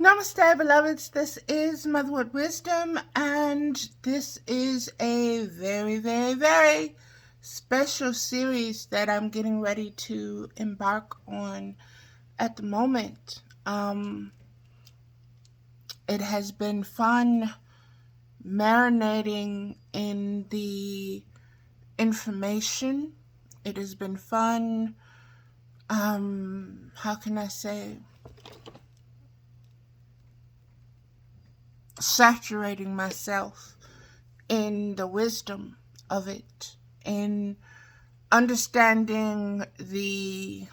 Namaste, beloveds. This is Motherhood Wisdom, and this is a very, very, very special series that I'm getting ready to embark on at the moment. It has been fun marinating in the information. It has been fun, how can I say, saturating myself in the wisdom of it, in understanding the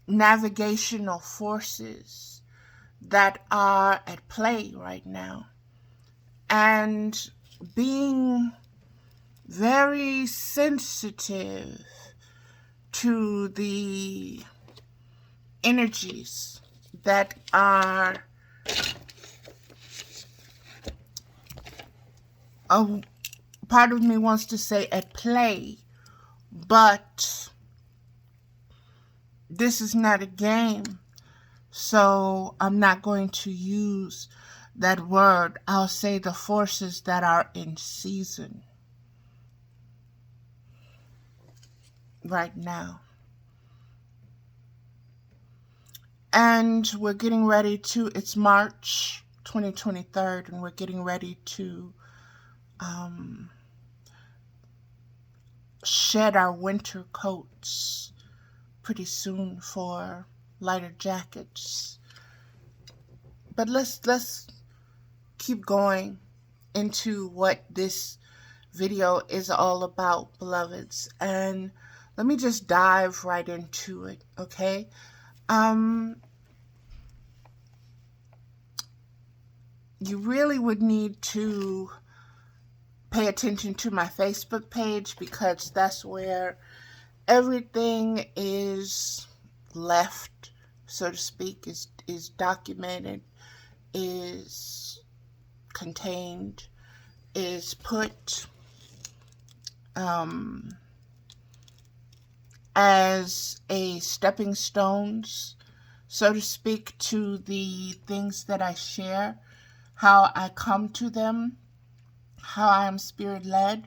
navigational forces that are at play right now, and being very sensitive to the energies that are part of me wants to say at play, but this is not a game, so I'm not going to use that word. I'll say the forces that are in season right now. And we're getting ready to, it's March 2023, and we're getting ready to shed our winter coats pretty soon for lighter jackets. But let's keep going into what this video is all about, beloveds, and let me just dive right into it, okay? You really would need to pay attention to my Facebook page, because that's where everything is left, so to speak, is documented, is contained, is put as a stepping stones, so to speak, to the things that I share, how I come to them, how I am spirit led,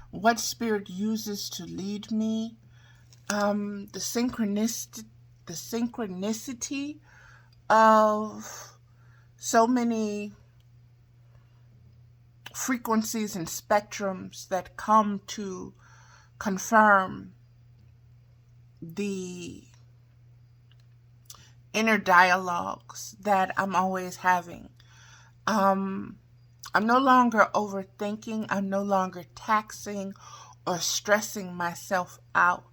what spirit uses to lead me, the synchronicity of so many frequencies and spectrums that come to confirm the inner dialogues that I'm always having. I'm no longer overthinking. I'm no longer taxing or stressing myself out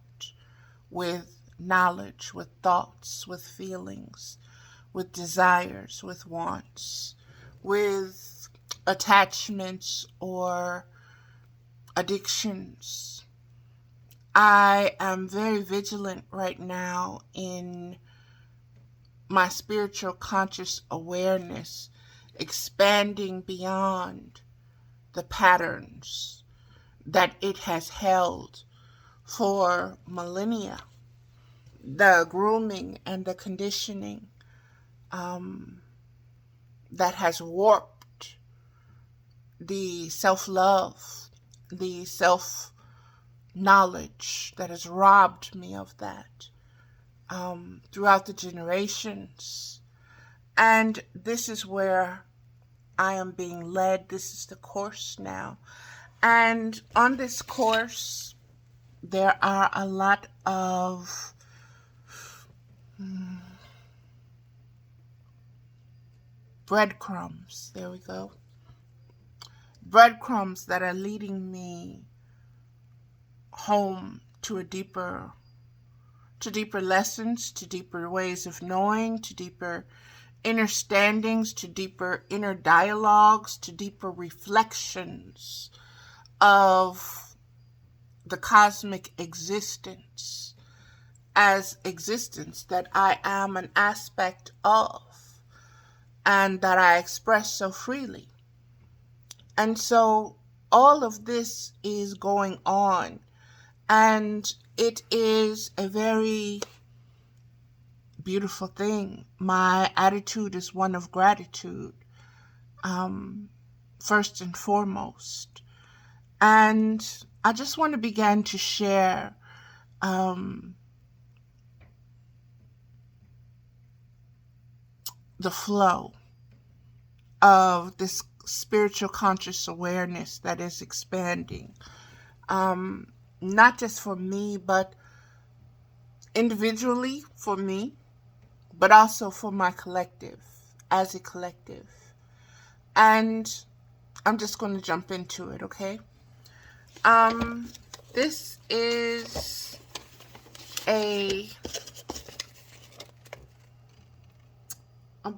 with knowledge, with thoughts, with feelings, with desires, with wants, with attachments or addictions. I am very vigilant right now in my spiritual conscious awareness, expanding beyond the patterns that it has held for millennia, the grooming and the conditioning that has warped the self-love, the self-knowledge, that has robbed me of that throughout the generations. And this is where I am being led. This is the course now. And on this course, there are a lot of breadcrumbs. There we go. Breadcrumbs that are leading me home to deeper lessons, to deeper ways of knowing, to deeper understandings, to deeper inner dialogues, to deeper reflections of the cosmic existence as existence that I am an aspect of and that I express so freely. And so all of this is going on, and it is a very beautiful thing. My attitude is one of gratitude, first and foremost. And I just want to begin to share the flow of this spiritual conscious awareness that is expanding. Not just for me, but individually for me, but also for my collective, as a collective. And I'm just going to jump into it, okay? This is a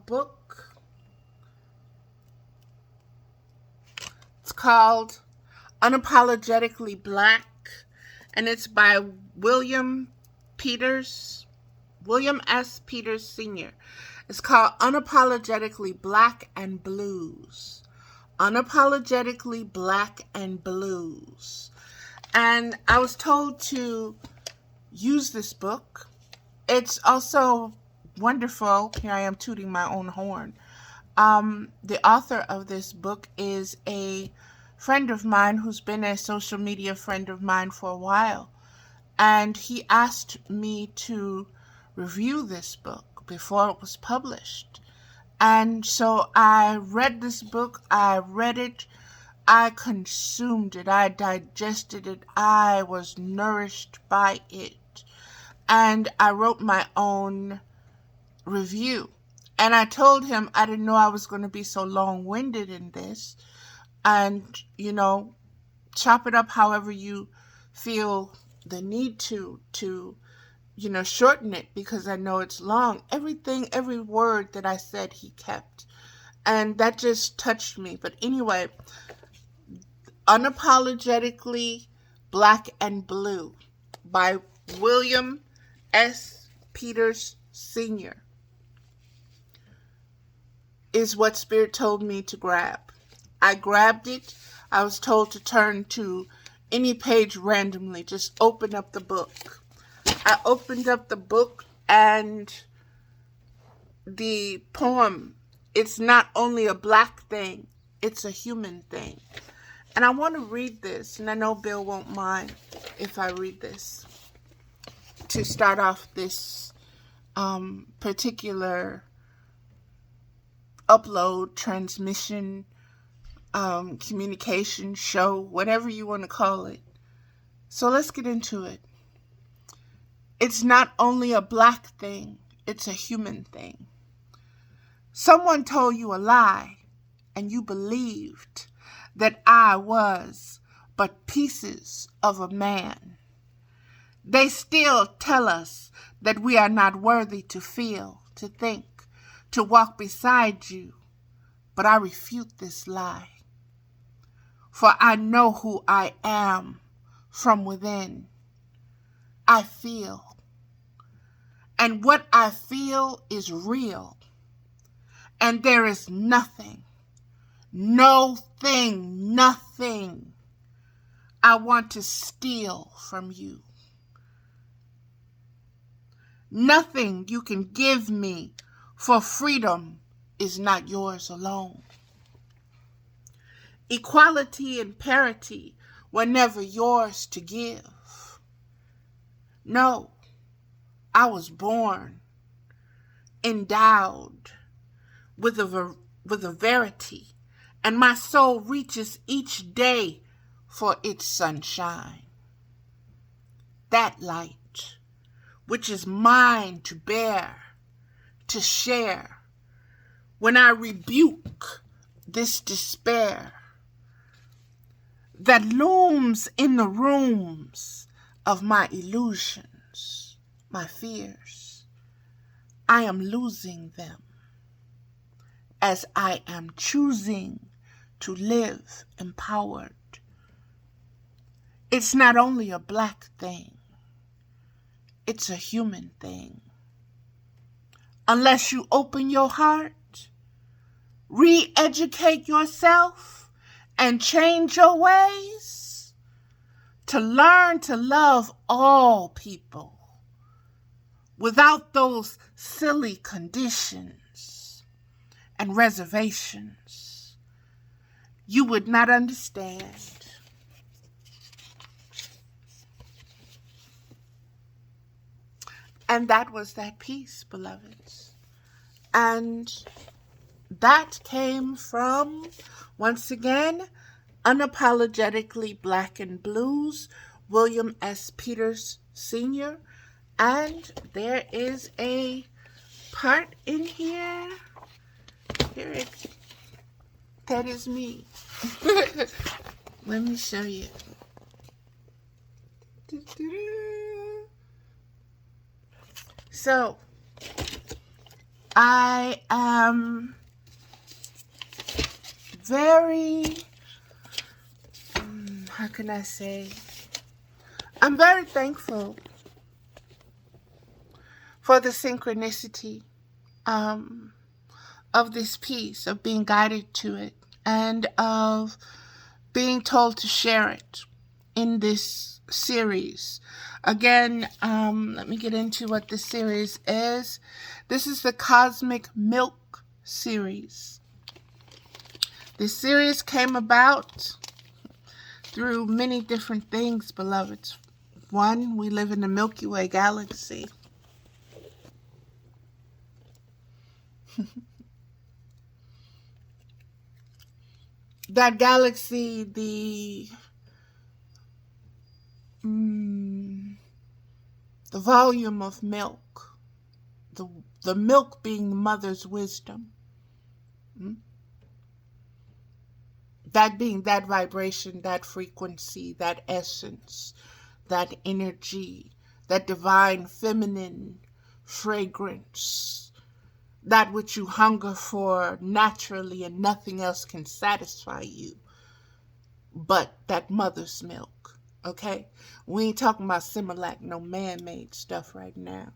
book. It's called Unapologetically Black, and it's by William S. Peters Sr. It's called Unapologetically Black and Blues. Unapologetically Black and Blues. And I was told to use this book. It's also wonderful. Here I am tooting my own horn. The author of this book is a friend of mine who's been a social media friend of mine for a while. And he asked me to review this book before it was published. And so I read this book, I read it, I consumed it, I digested it, I was nourished by it. And I wrote my own review. And I told him I didn't know I was going to be so long-winded in this. And, chop it up however you feel the need to shorten it, because I know it's long. Every word that I said, he kept. And that just touched me. But anyway, Unapologetically Black and Blue by William S. Peters Sr. is what Spirit told me to grab. I grabbed it. I was told to turn to any page randomly. Just open up the book. I opened up the book, and the poem, it's not only a black thing, it's a human thing. And I want to read this, and I know Bill won't mind if I read this to start off this particular upload, transmission, communication, show, whatever you want to call it. So let's get into it. It's not only a black thing, it's a human thing. Someone told you a lie, and you believed that I was but pieces of a man. They still tell us that we are not worthy to feel, to think, to walk beside you, but I refute this lie. For I know who I am from within. I feel. And what I feel is real. And there is nothing, nothing I want to steal from you. Nothing you can give me, for freedom is not yours alone. Equality and parity were never yours to give. No, I was born, endowed with a verity, and my soul reaches each day for its sunshine. That light, which is mine to bear, to share, when I rebuke this despair that looms in the rooms of my illusions, my fears. I am losing them as I am choosing to live empowered. It's not only a black thing, it's a human thing. Unless you open your heart, re-educate yourself, and change your ways to learn to love all people without those silly conditions and reservations, you would not understand. And that was that piece, beloveds. And that came from, once again, Unapologetically Black and Blues, William S. Peters Sr. And there is a part in here. Here it is. That is me. Let me show you. So, I am very, how can I say? I'm very thankful for the synchronicity of this piece, of being guided to it, and of being told to share it in this series. Again, let me get into what this series is. This is the Cosmic Milk series. This series came about through many different things, beloveds. One, we live in the Milky Way galaxy. That galaxy, the volume of milk, the milk being mother's wisdom, that being that vibration, that frequency, that essence, that energy, that divine feminine fragrance, that which you hunger for naturally and nothing else can satisfy you but that mother's milk. Okay? We ain't talking about Similac, no man-made stuff right now.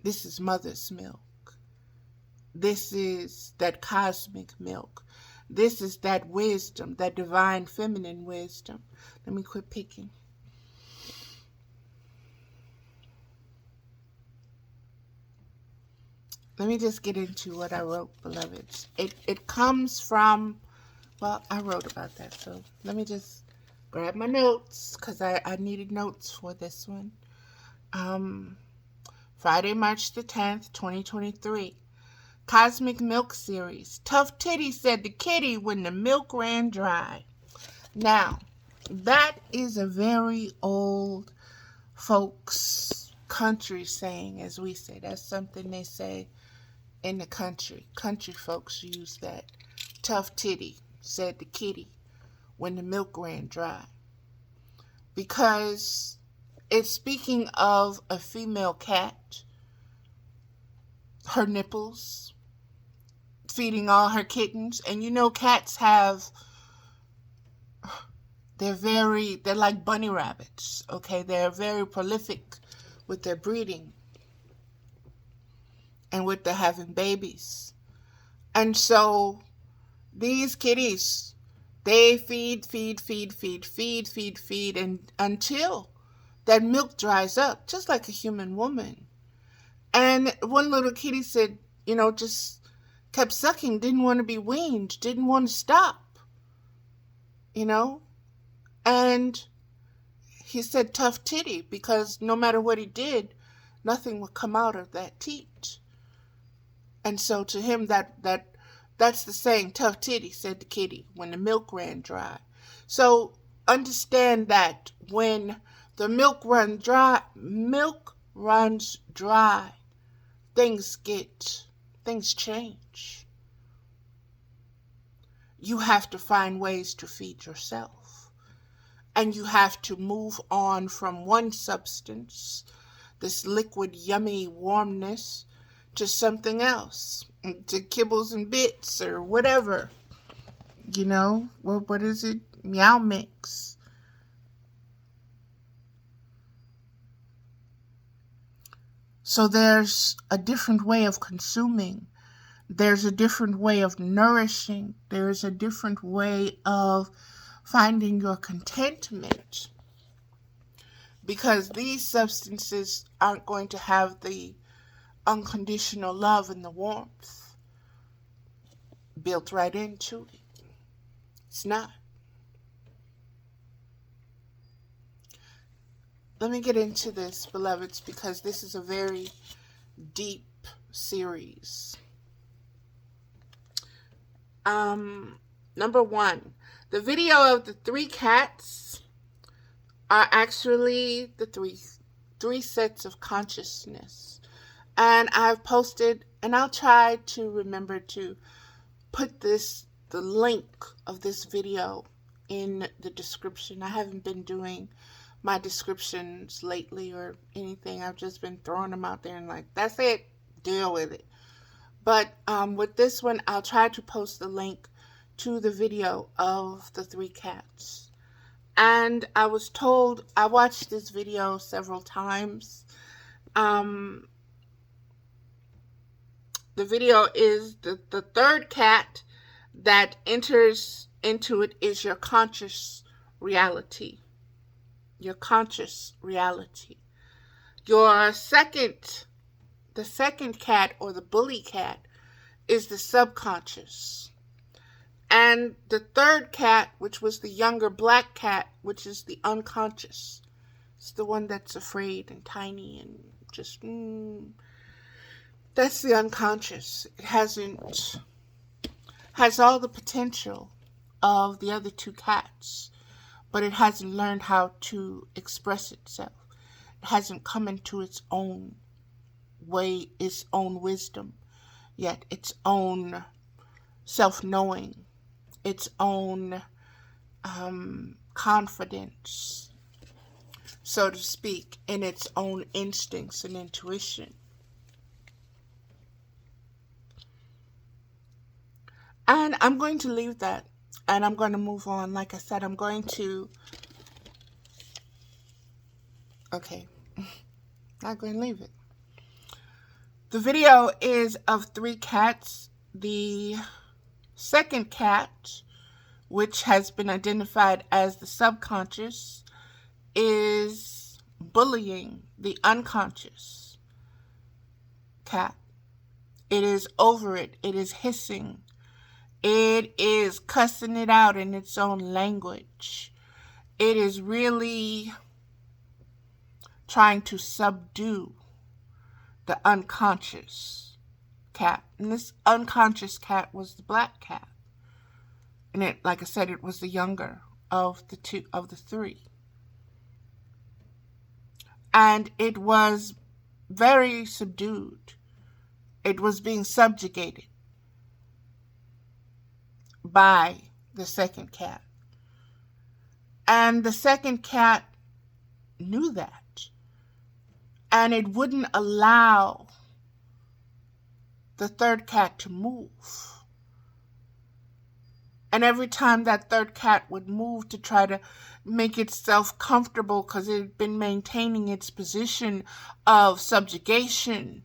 This is mother's milk. This is that cosmic milk. This is that wisdom, that divine feminine wisdom. Let me quit picking. Let me just get into what I wrote, beloveds. It comes from, well, I wrote about that, so let me just grab my notes, because I needed notes for this one. Friday, March the 10th, 2023. Cosmic Milk Series. Tough Titty said to Kitty when the milk ran dry. Now, that is a very old folks country saying, as we say. That's something they say in the country. Country folks use that. Tough Titty said to Kitty when the milk ran dry. Because it's speaking of a female cat, her nipples, feeding all her kittens. And you know, cats have, they're like bunny rabbits, okay? They're very prolific with their breeding and with their having babies. And so these kitties, they feed, and until that milk dries up, just like a human woman. And one little kitty said, just kept sucking, didn't want to be weaned, didn't want to stop, And he said tough titty, because no matter what he did, nothing would come out of that teat. And so to him, that's the saying, tough titty, said the kitty, when the milk ran dry. So understand that when the milk runs dry, things change. You have to find ways to feed yourself. And you have to move on from one substance, this liquid, yummy warmness, to something else, to kibbles and bits or whatever. What is it? Meow mix. So there's a different way of consuming. There's a different way of nourishing. There's a different way of finding your contentment. because these substances aren't going to have the unconditional love and the warmth built right into it. It's not. Let me get into this, beloveds, because this is a very deep series. Number one, the video of the 3 cats are actually the three sets of consciousness. And I've posted, and I'll try to remember to put the link of this video in the description. I haven't been doing my descriptions lately or anything. I've just been throwing them out there and like, that's it, deal with it. But with this one, I'll try to post the link to the video of the 3 cats. And I was told, I watched this video several times. The video is the third cat that enters into it is your conscious reality. Your conscious reality. The second cat, or the bully cat, is the subconscious. And the third cat, which was the younger black cat, which is the unconscious. It's the one that's afraid and tiny and just, that's the unconscious. It has all the potential of the other 2 cats, but it hasn't learned how to express itself. It hasn't come into its own way, its own wisdom, yet its own self-knowing, its own confidence, so to speak, in its own instincts and intuition. And I'm going to leave that, and I'm going to move on. Like I said, I'm going to... Okay. Not going to leave it. The video is of 3 cats. The second cat, which has been identified as the subconscious, is bullying the unconscious cat. It is over it. It is hissing. It is cussing it out in its own language. It is really trying to subdue the unconscious cat. And this unconscious cat was the black cat. And it, like I said, it was the younger of the 3. And it was very subdued. It was being subjugated by the second cat. And the second cat knew that. And it wouldn't allow the third cat to move. And every time that third cat would move to try to make itself comfortable, because it had been maintaining its position of subjugation,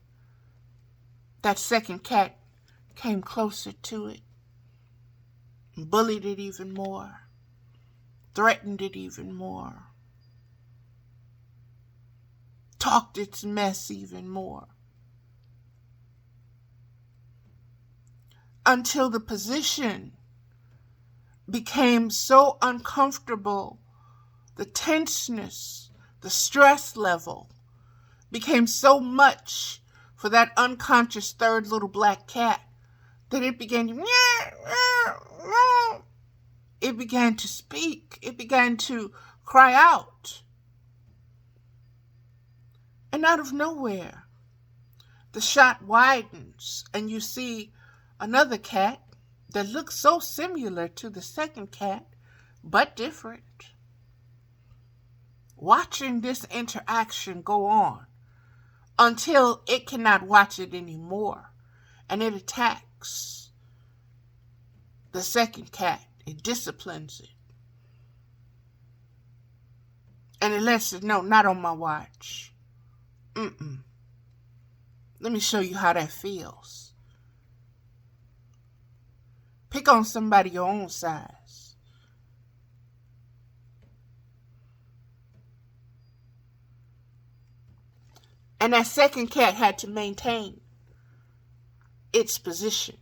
that second cat came closer to it, bullied it even more, threatened it even more, talked its mess even more, until the position became so uncomfortable, the tenseness, the stress level became so much for that unconscious third little black cat that it began to speak. It began to cry out. And out of nowhere, the shot widens and you see another cat that looks so similar to the second cat, but different, watching this interaction go on until it cannot watch it anymore, and it attacks the second cat. It disciplines it, and it lets it know, not on my watch. Let me show you how that feels. Pick on somebody your own size. And that second cat had to maintain its position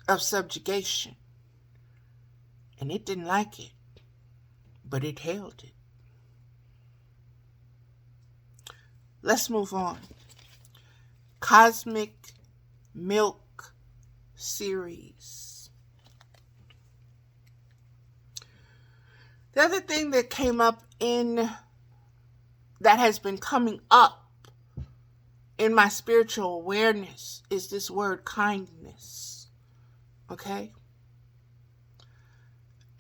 of subjugation. And it didn't like it, but it held it. Let's move on. Cosmic Milk series. The other thing that came up that has been coming up in my spiritual awareness is this word kindness. Okay?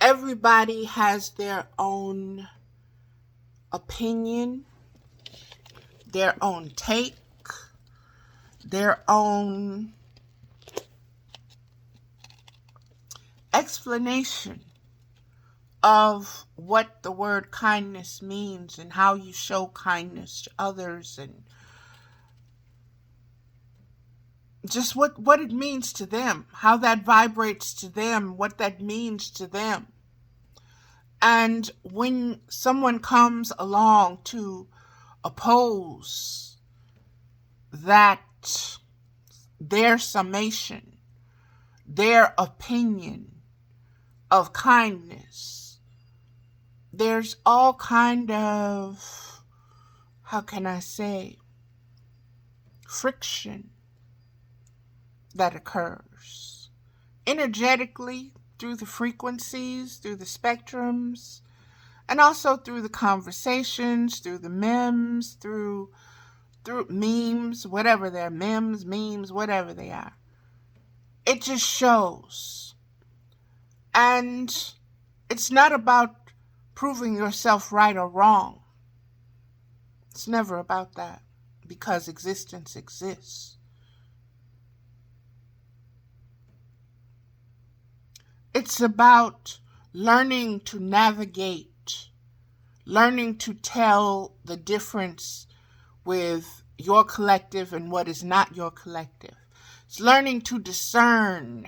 Everybody has their own opinion, their own take, their own explanation of what the word kindness means and how you show kindness to others and just what it means to them, how that vibrates to them, what that means to them. And when someone comes along to oppose that, their summation, their opinion of kindness, there's all kind of, how can I say, friction that occurs energetically through the frequencies, through the spectrums, and also through the conversations, through the memes, through memes, whatever they're, memes, whatever they are. It just shows. And it's not about proving yourself right or wrong. It's never about that, because existence exists. It's about learning to navigate, learning to tell the difference with your collective and what is not your collective. It's learning to discern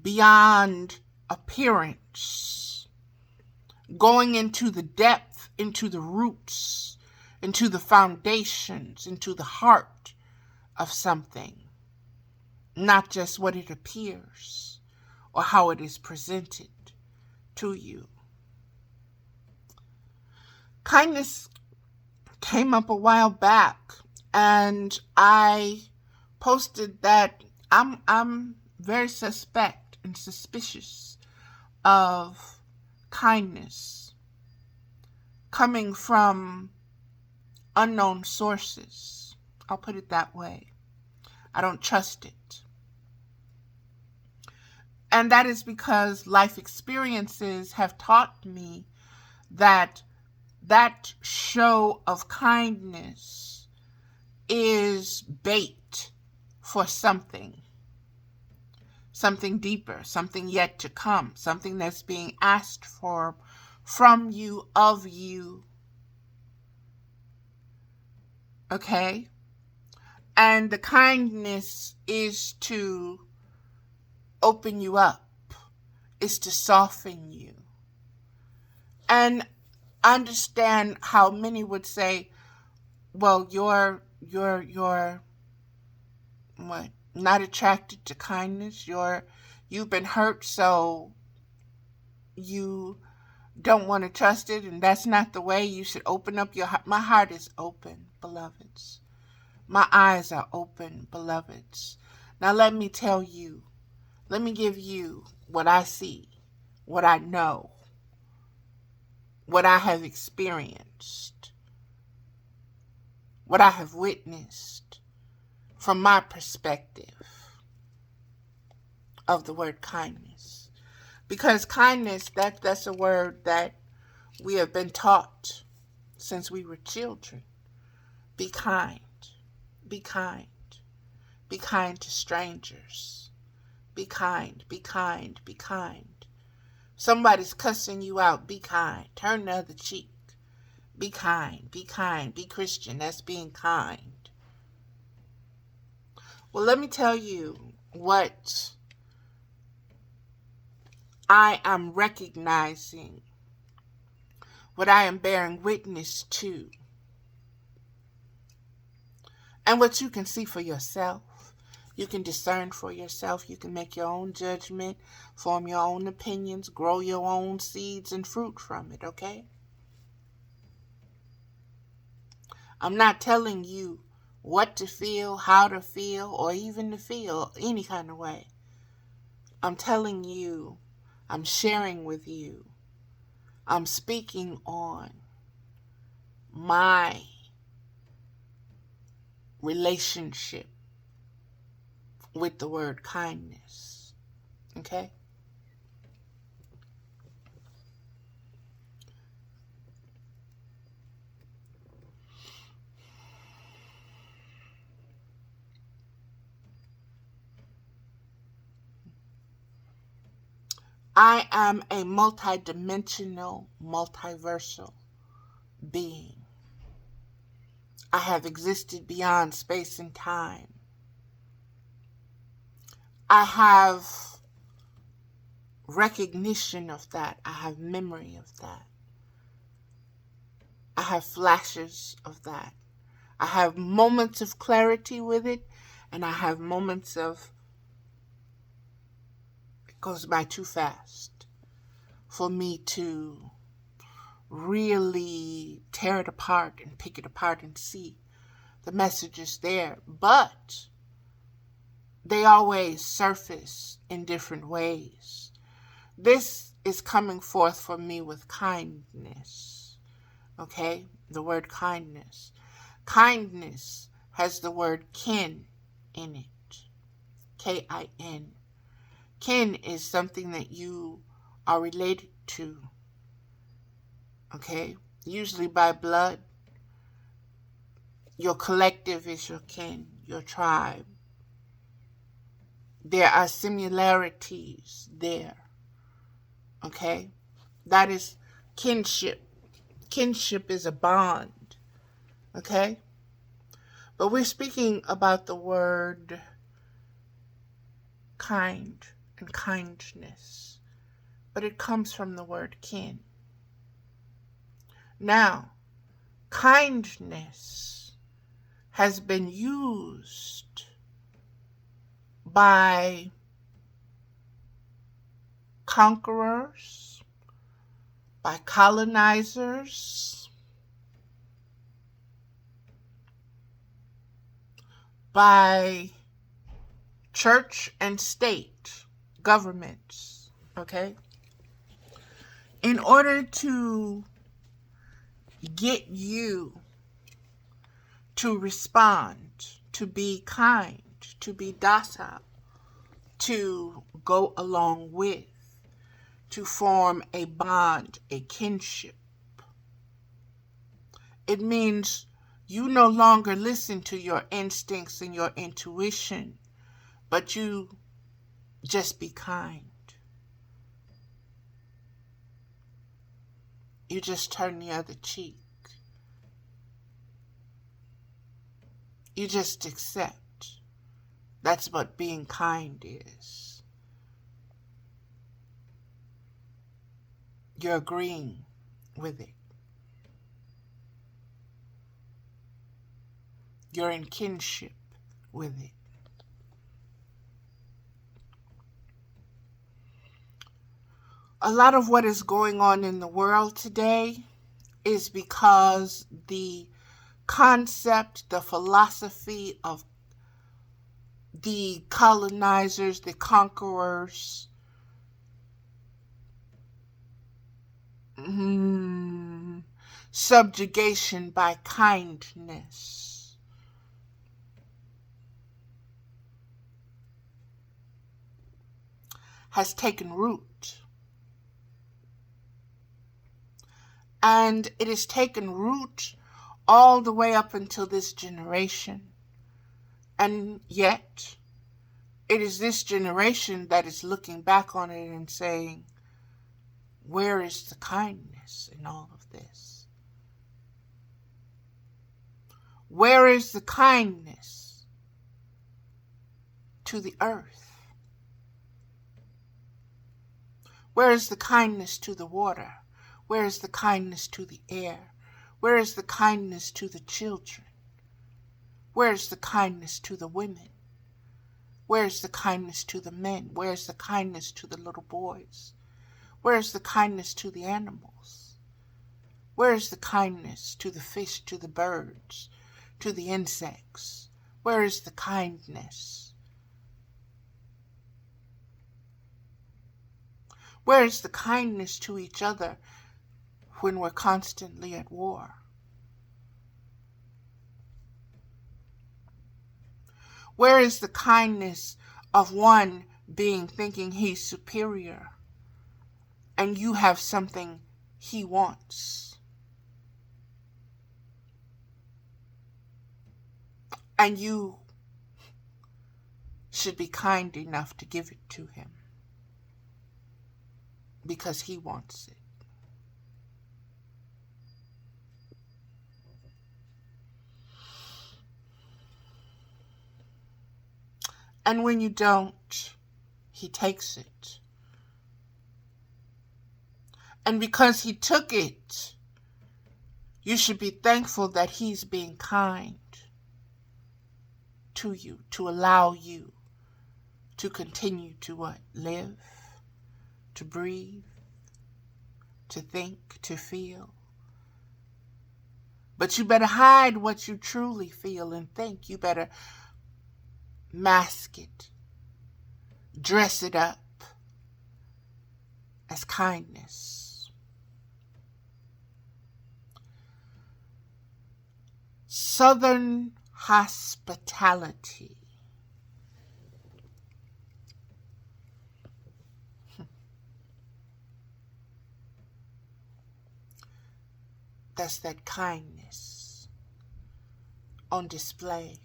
beyond appearance, going into the depth, into the roots, into the foundations, into the heart of something, not just what it appears or how it is presented to you. Kindness came up a while back, and I posted that I'm very suspect and suspicious of kindness coming from unknown sources. I'll put it that way. I don't trust it. And that is because life experiences have taught me that show of kindness is bait for something deeper, something yet to come, something that's being asked for from you, of you. Okay? And the kindness is to open you up, is to soften you. And understand how many would say, well, you're what, not attracted to kindness, you've been hurt, so you don't want to trust it, and that's not the way. You should open up your heart. My heart is open, beloveds. My eyes are open, beloveds. Now let me tell you, let me give you what I see, what I know, what I have experienced, what I have witnessed from my perspective of the word kindness. Because kindness, that's a word that we have been taught since we were children. Be kind. Be kind. Be kind to strangers. Be kind. Be kind. Be kind. Somebody's cussing you out. Be kind. Turn the other cheek. Be kind. Be kind. Be Christian. That's being kind. Well, let me tell you what I am recognizing, what I am bearing witness to and what you can see for yourself. You can discern for yourself. You can make your own judgment, form your own opinions, grow your own seeds and fruit from it, okay? I'm not telling you what to feel, how to feel, or even to feel any kind of way. I'm telling you, I'm sharing with you, I'm speaking on my relationship with the word kindness, okay? I am a multidimensional, multiversal being. I have existed beyond space and time. I have recognition of that. I have memory of that. I have flashes of that. I have moments of clarity with it, and I have moments of it goes by too fast for me to really tear it apart and pick it apart and see the messages there. But they always surface in different ways. This is coming forth for me with kindness. Okay? The word kindness. Kindness has the word kin in it. K-I-N. Kin is something that you are related to. Okay? Usually by blood. Your collective is your kin, your tribe. There are similarities there. Okay? That is kinship. Kinship is a bond. Okay? But we're speaking about the word kind and kindness. But it comes from the word kin. Now, kindness has been used by conquerors, by colonizers, by church and state governments, okay? In order to get you to respond, to be kind, to be docile, to go along with, to form a bond, a kinship. It means you no longer listen to your instincts and your intuition, but you just be kind. You just turn the other cheek. You just accept. That's what being kind is. You're agreeing with it. You're in kinship with it. A lot of what is going on in the world today is because the concept, the philosophy of the colonizers, the conquerors, subjugation by kindness, has taken root. And it has taken root all the way up until this generation. And yet, it is this generation that is looking back on it and saying, where is the kindness in all of this? Where is the kindness to the earth? Where is the kindness to the water? Where is the kindness to the air? Where is the kindness to the children? Where's the kindness to the women? Where's the kindness to the men? Where's the kindness to the little boys? Where's the kindness to the animals? Where's the kindness to the fish, to the birds, to the insects? Where is the kindness? Where is the kindness to each other when we're constantly at war? Where is the kindness of one being thinking he's superior and you have something he wants? And you should be kind enough to give it to him because he wants it. And when you don't, he takes it. And because he took it, you should be thankful that he's being kind to you, to allow you to continue to what? Live, to breathe, to think, to feel. But you better hide what you truly feel and think. You better mask it, dress it up as kindness. Southern hospitality. That's that kindness on display.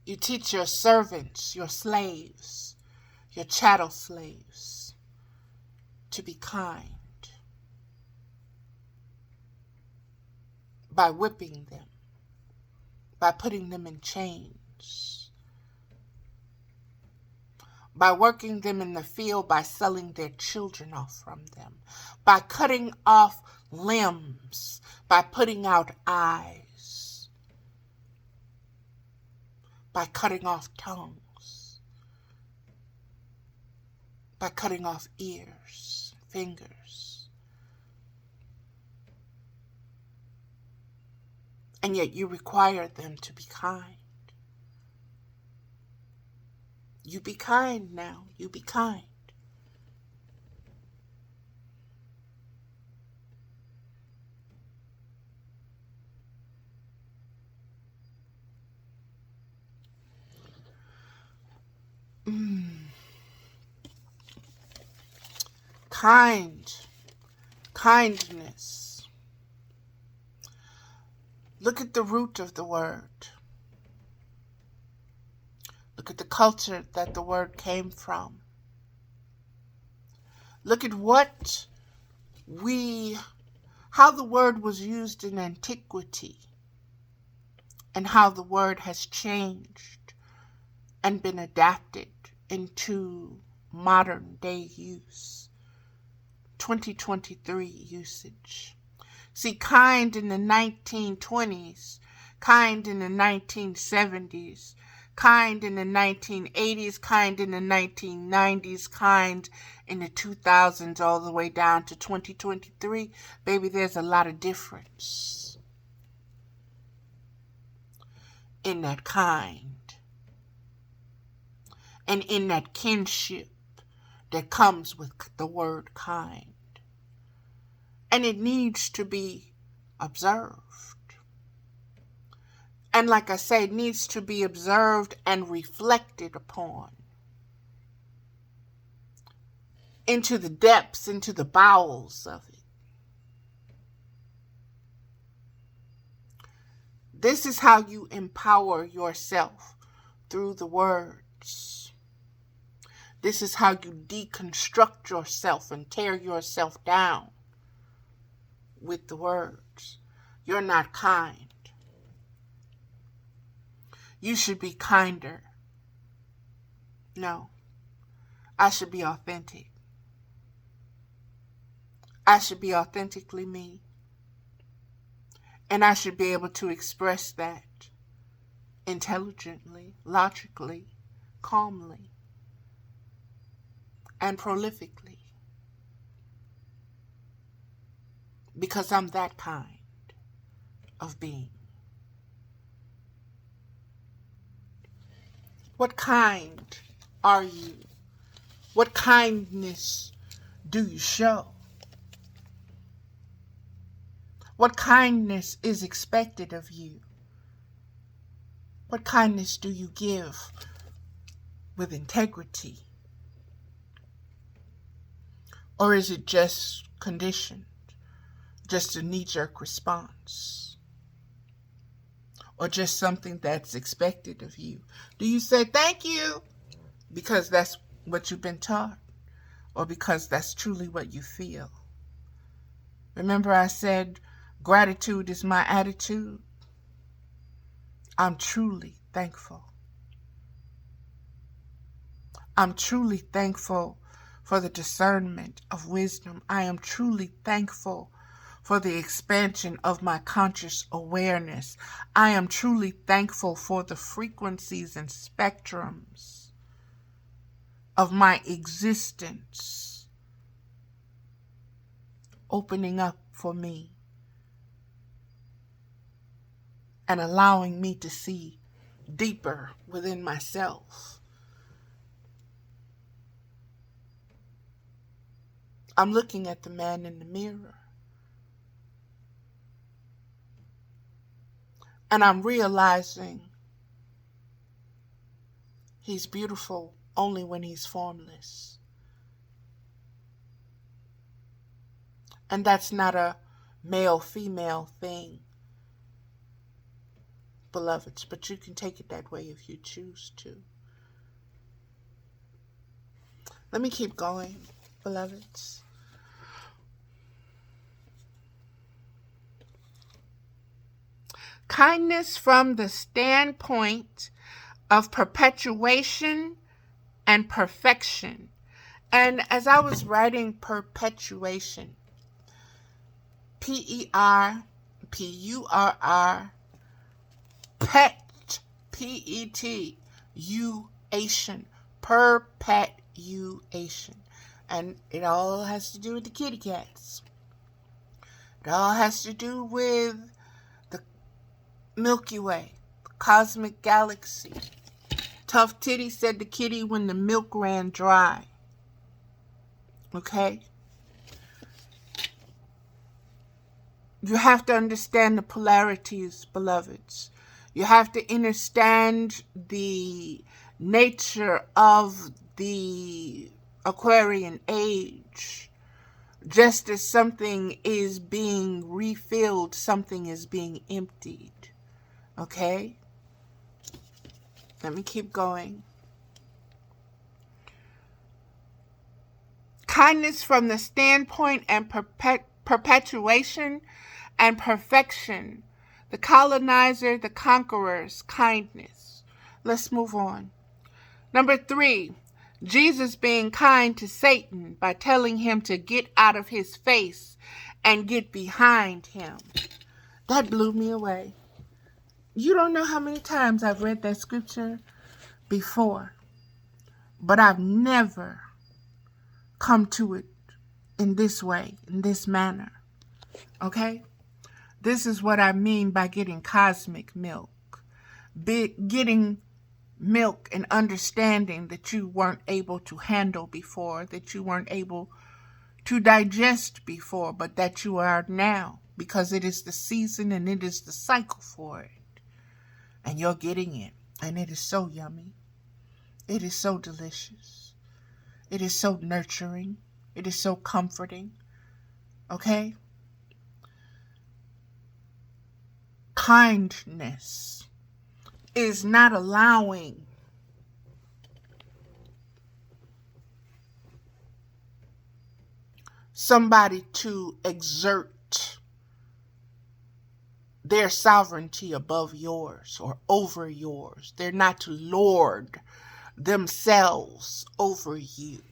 You teach your servants, your slaves, your chattel slaves to be kind by whipping them, by putting them in chains, by working them in the field, by selling their children off from them, by cutting off limbs, by putting out eyes, by cutting off tongues, by cutting off ears, fingers. And yet you require them to be kind. You be kind now. You be kind. Kindness. Look at the root of the word. Look at the culture that the word came from. Look at how the word was used in antiquity and how the word has changed and been adapted into modern day use, 2023 usage. See, kind in the 1920s, kind in the 1970s, kind in the 1980s, kind in the 1990s, kind in the 2000s, all the way down to 2023, baby, there's a lot of difference in that kind and in that kinship that comes with the word kind. And it needs to be observed. And like I say, it needs to be observed and reflected upon into the depths, into the bowels of it. This is how you empower yourself through the words. This is how you deconstruct yourself and tear yourself down with the words. You're not kind. You should be kinder. No, I should be authentic. I should be authentically me. And I should be able to express that intelligently, logically, calmly, and prolifically. Because I'm that kind of being. What kind are you? What kindness do you show? What kindness is expected of you? What kindness do you give with integrity? Or is it just conditioned? Just a knee-jerk response? Or just something that's expected of you? Do you say thank you because that's what you've been taught? Or because that's truly what you feel? Remember I said gratitude is my attitude? I'm truly thankful. I'm truly thankful for the discernment of wisdom. I am truly thankful for the expansion of my conscious awareness. I am truly thankful for the frequencies and spectrums of my existence opening up for me and allowing me to see deeper within myself. I'm looking at the man in the mirror, and I'm realizing he's beautiful only when he's formless. And that's not a male-female thing, beloveds, but you can take it that way if you choose to. Let me keep going, beloveds. Kindness from the standpoint of perpetuation and perfection. And as I was writing perpetuation, P-E-R-P-U-R-R, pet, P-E-T-U-ation, perpetuation. And it all has to do with the kitty cats. It all has to do with the Milky Way, the cosmic galaxy. Tough Titty said the kitty when the milk ran dry. Okay? You have to understand the polarities, beloveds. You have to understand the nature of the Aquarian age. Just as something is being refilled, something is being emptied. Okay? Let me keep going. Kindness from the standpoint and perpetuation and perfection. The colonizer, the conqueror's kindness. Let's move on. Number 3, Jesus being kind to Satan by telling him to get out of his face and get behind him. That blew me away. You don't know how many times I've read that scripture before, but I've never come to it in this way, in this manner. Okay? This is what I mean by getting cosmic milk. Getting milk and understanding that you weren't able to handle before, that you weren't able to digest before, but that you are now, because it is the season and it is the cycle for it. And you're getting it. And it is so yummy. It is so delicious. It is so nurturing. It is so comforting. Okay? Kindness is not allowing somebody to exert their sovereignty above yours or over yours. They're not to lord themselves over you.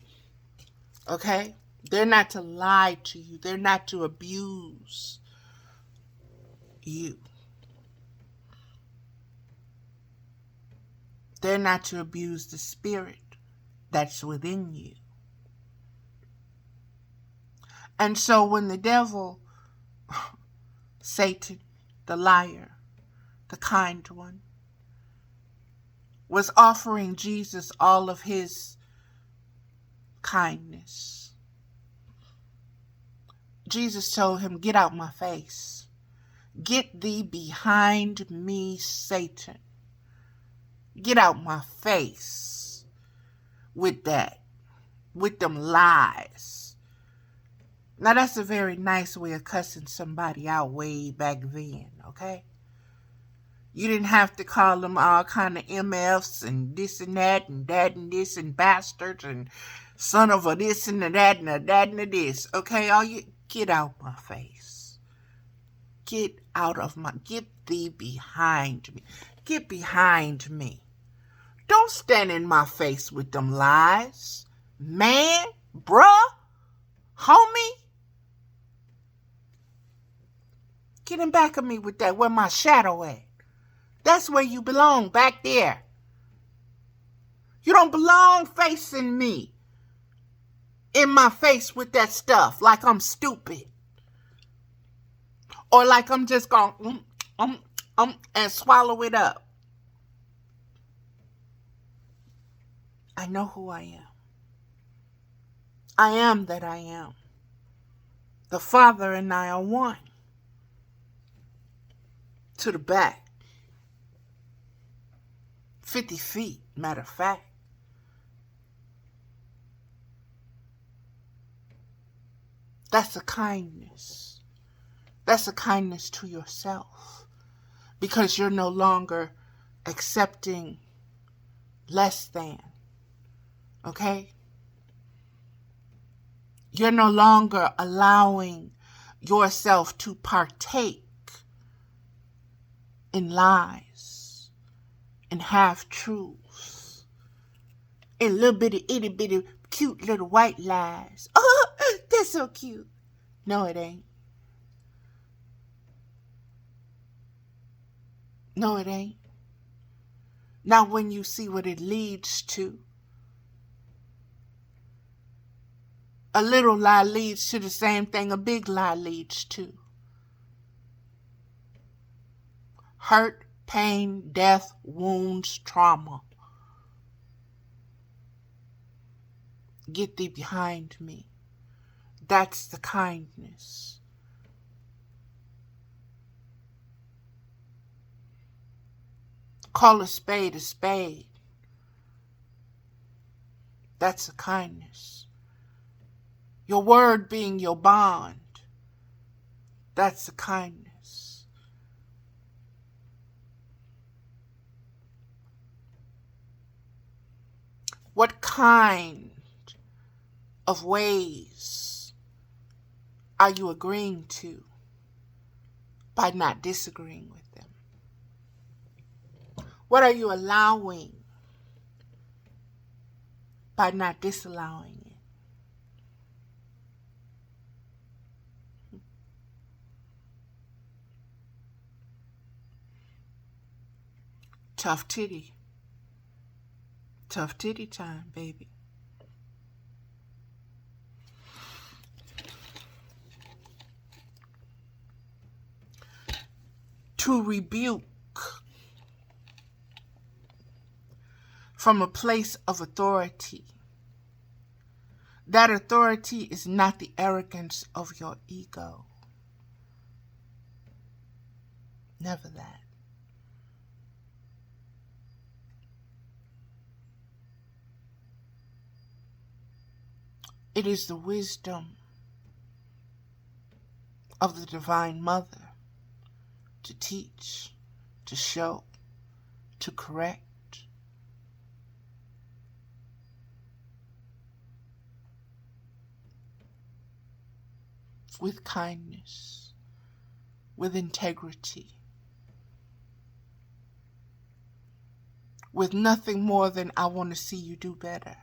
Okay? They're not to lie to you. They're not to abuse you. They're not to abuse the spirit that's within you. And so when the devil, Satan, the liar, the kind one, was offering Jesus all of his kindness, Jesus told him, "Get out my face. Get thee behind me, Satan. Get out my face with that, with them lies." Now that's a very nice way of cussing somebody out way back then, okay? You didn't have to call them all kind of MFs and this and that and this and bastards and son of a this and a that and a that and a this, okay? All you, get out my face. Get thee behind me. Get behind me. Don't stand in my face with them lies. Man, bruh, homie. Get in back of me with that, where my shadow at. That's where you belong, back there. You don't belong facing me. In my face with that stuff, like I'm stupid. Or like I'm just going and swallow it up. I know who I am. I am that I am. The Father and I are one. To the back. 50 feet, matter of fact. That's a kindness. That's a kindness to yourself. Because you're no longer accepting less than. Okay? You're no longer allowing yourself to partake in lies and half-truths and little bitty, itty bitty, cute little white lies. Oh, they're so cute. No, it ain't. No, it ain't. Not when you see what it leads to. A little lie leads to the same thing a big lie leads to. Hurt, pain, death, wounds, trauma. Get thee behind me. That's the kindness. Call a spade a spade. That's a kindness. Your word being your bond. That's a kindness. What kind of ways are you agreeing to by not disagreeing with them? What are you allowing by not disallowing it? Tough titty. Tough titty time, baby. To rebuke from a place of authority. That authority is not the arrogance of your ego. Never that. It is the wisdom of the Divine Mother to teach, to show, to correct. With kindness, with integrity, with nothing more than I want to see you do better.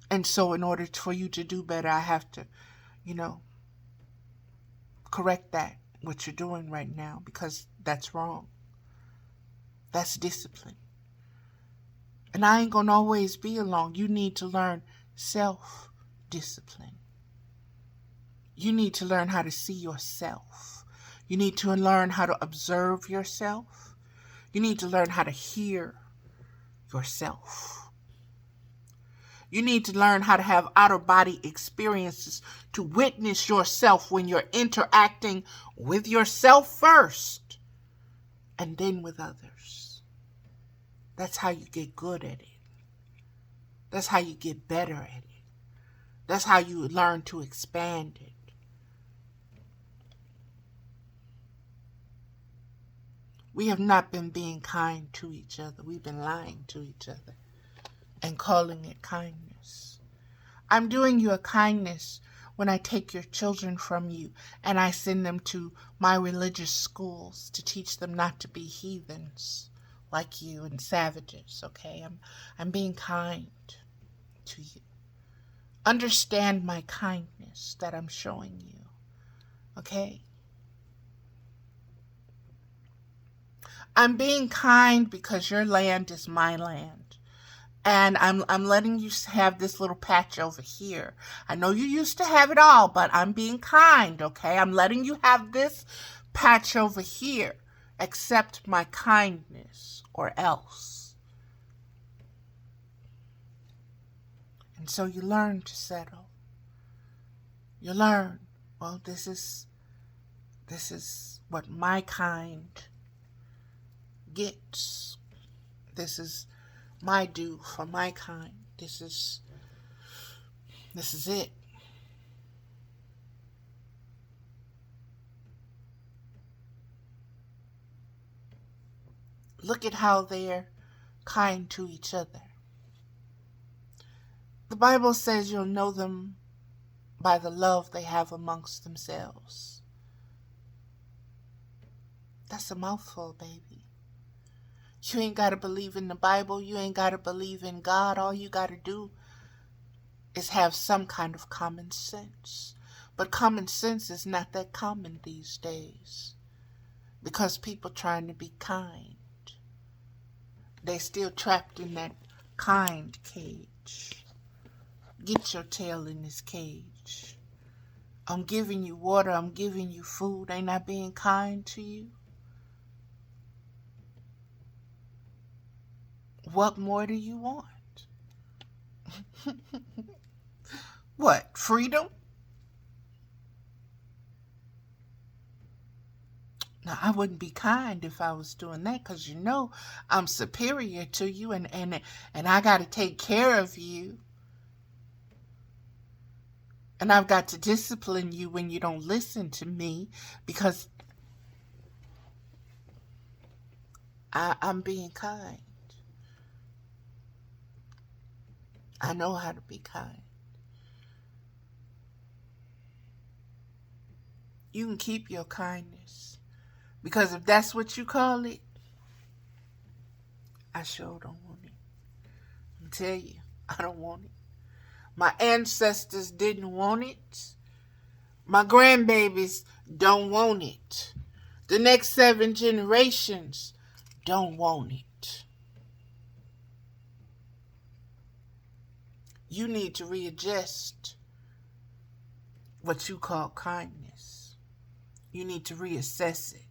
And so in order for you to do better, I have to, correct that, what you're doing right now, because that's wrong. That's discipline. And I ain't going to always be along. You need to learn self-discipline. You need to learn how to see yourself. You need to learn how to observe yourself. You need to learn how to hear yourself. You need to learn how to have out-of-body experiences to witness yourself when you're interacting with yourself first and then with others. That's how you get good at it. That's how you get better at it. That's how you learn to expand it. We have not been being kind to each other. We've been lying to each other and calling it kindness. I'm doing you a kindness when I take your children from you and I send them to my religious schools to teach them not to be heathens like you and savages, okay? I'm being kind to you. Understand my kindness that I'm showing you, okay? I'm being kind because your land is my land. And I'm letting you have this little patch over here. I know you used to have it all, but I'm being kind, okay? I'm letting you have this patch over here. Accept my kindness or else. And so you learn to settle. You learn, well, this is what my kind gets. This is my due for my kind. This is it. Look at how they're kind to each other. The Bible says you'll know them by the love they have amongst themselves. That's a mouthful, baby. You ain't got to believe in the Bible. You ain't got to believe in God. All you got to do is have some kind of common sense. But common sense is not that common these days because people trying to be kind. They still trapped in that kind cage. Get your tail in this cage. I'm giving you water. I'm giving you food. Ain't I being kind to you? What more do you want? What, freedom? Now, I wouldn't be kind if I was doing that because you know I'm superior to you and I got to take care of you. And I've got to discipline you when you don't listen to me because I'm being kind. I know how to be kind. You can keep your kindness. Because if that's what you call it, I sure don't want it. I'm telling you, I don't want it. My ancestors didn't want it. My grandbabies don't want it. The next 7 generations don't want it. You need to readjust what you call kindness. You need to reassess it.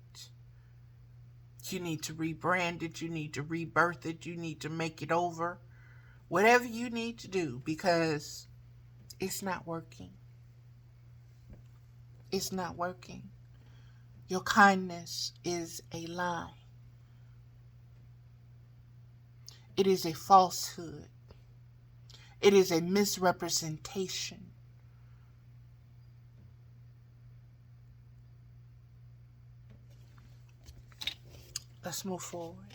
You need to rebrand it. You need to rebirth it. You need to make it over. Whatever you need to do because it's not working. It's not working. Your kindness is a lie. It is a falsehood. It is a misrepresentation. Let's move forward.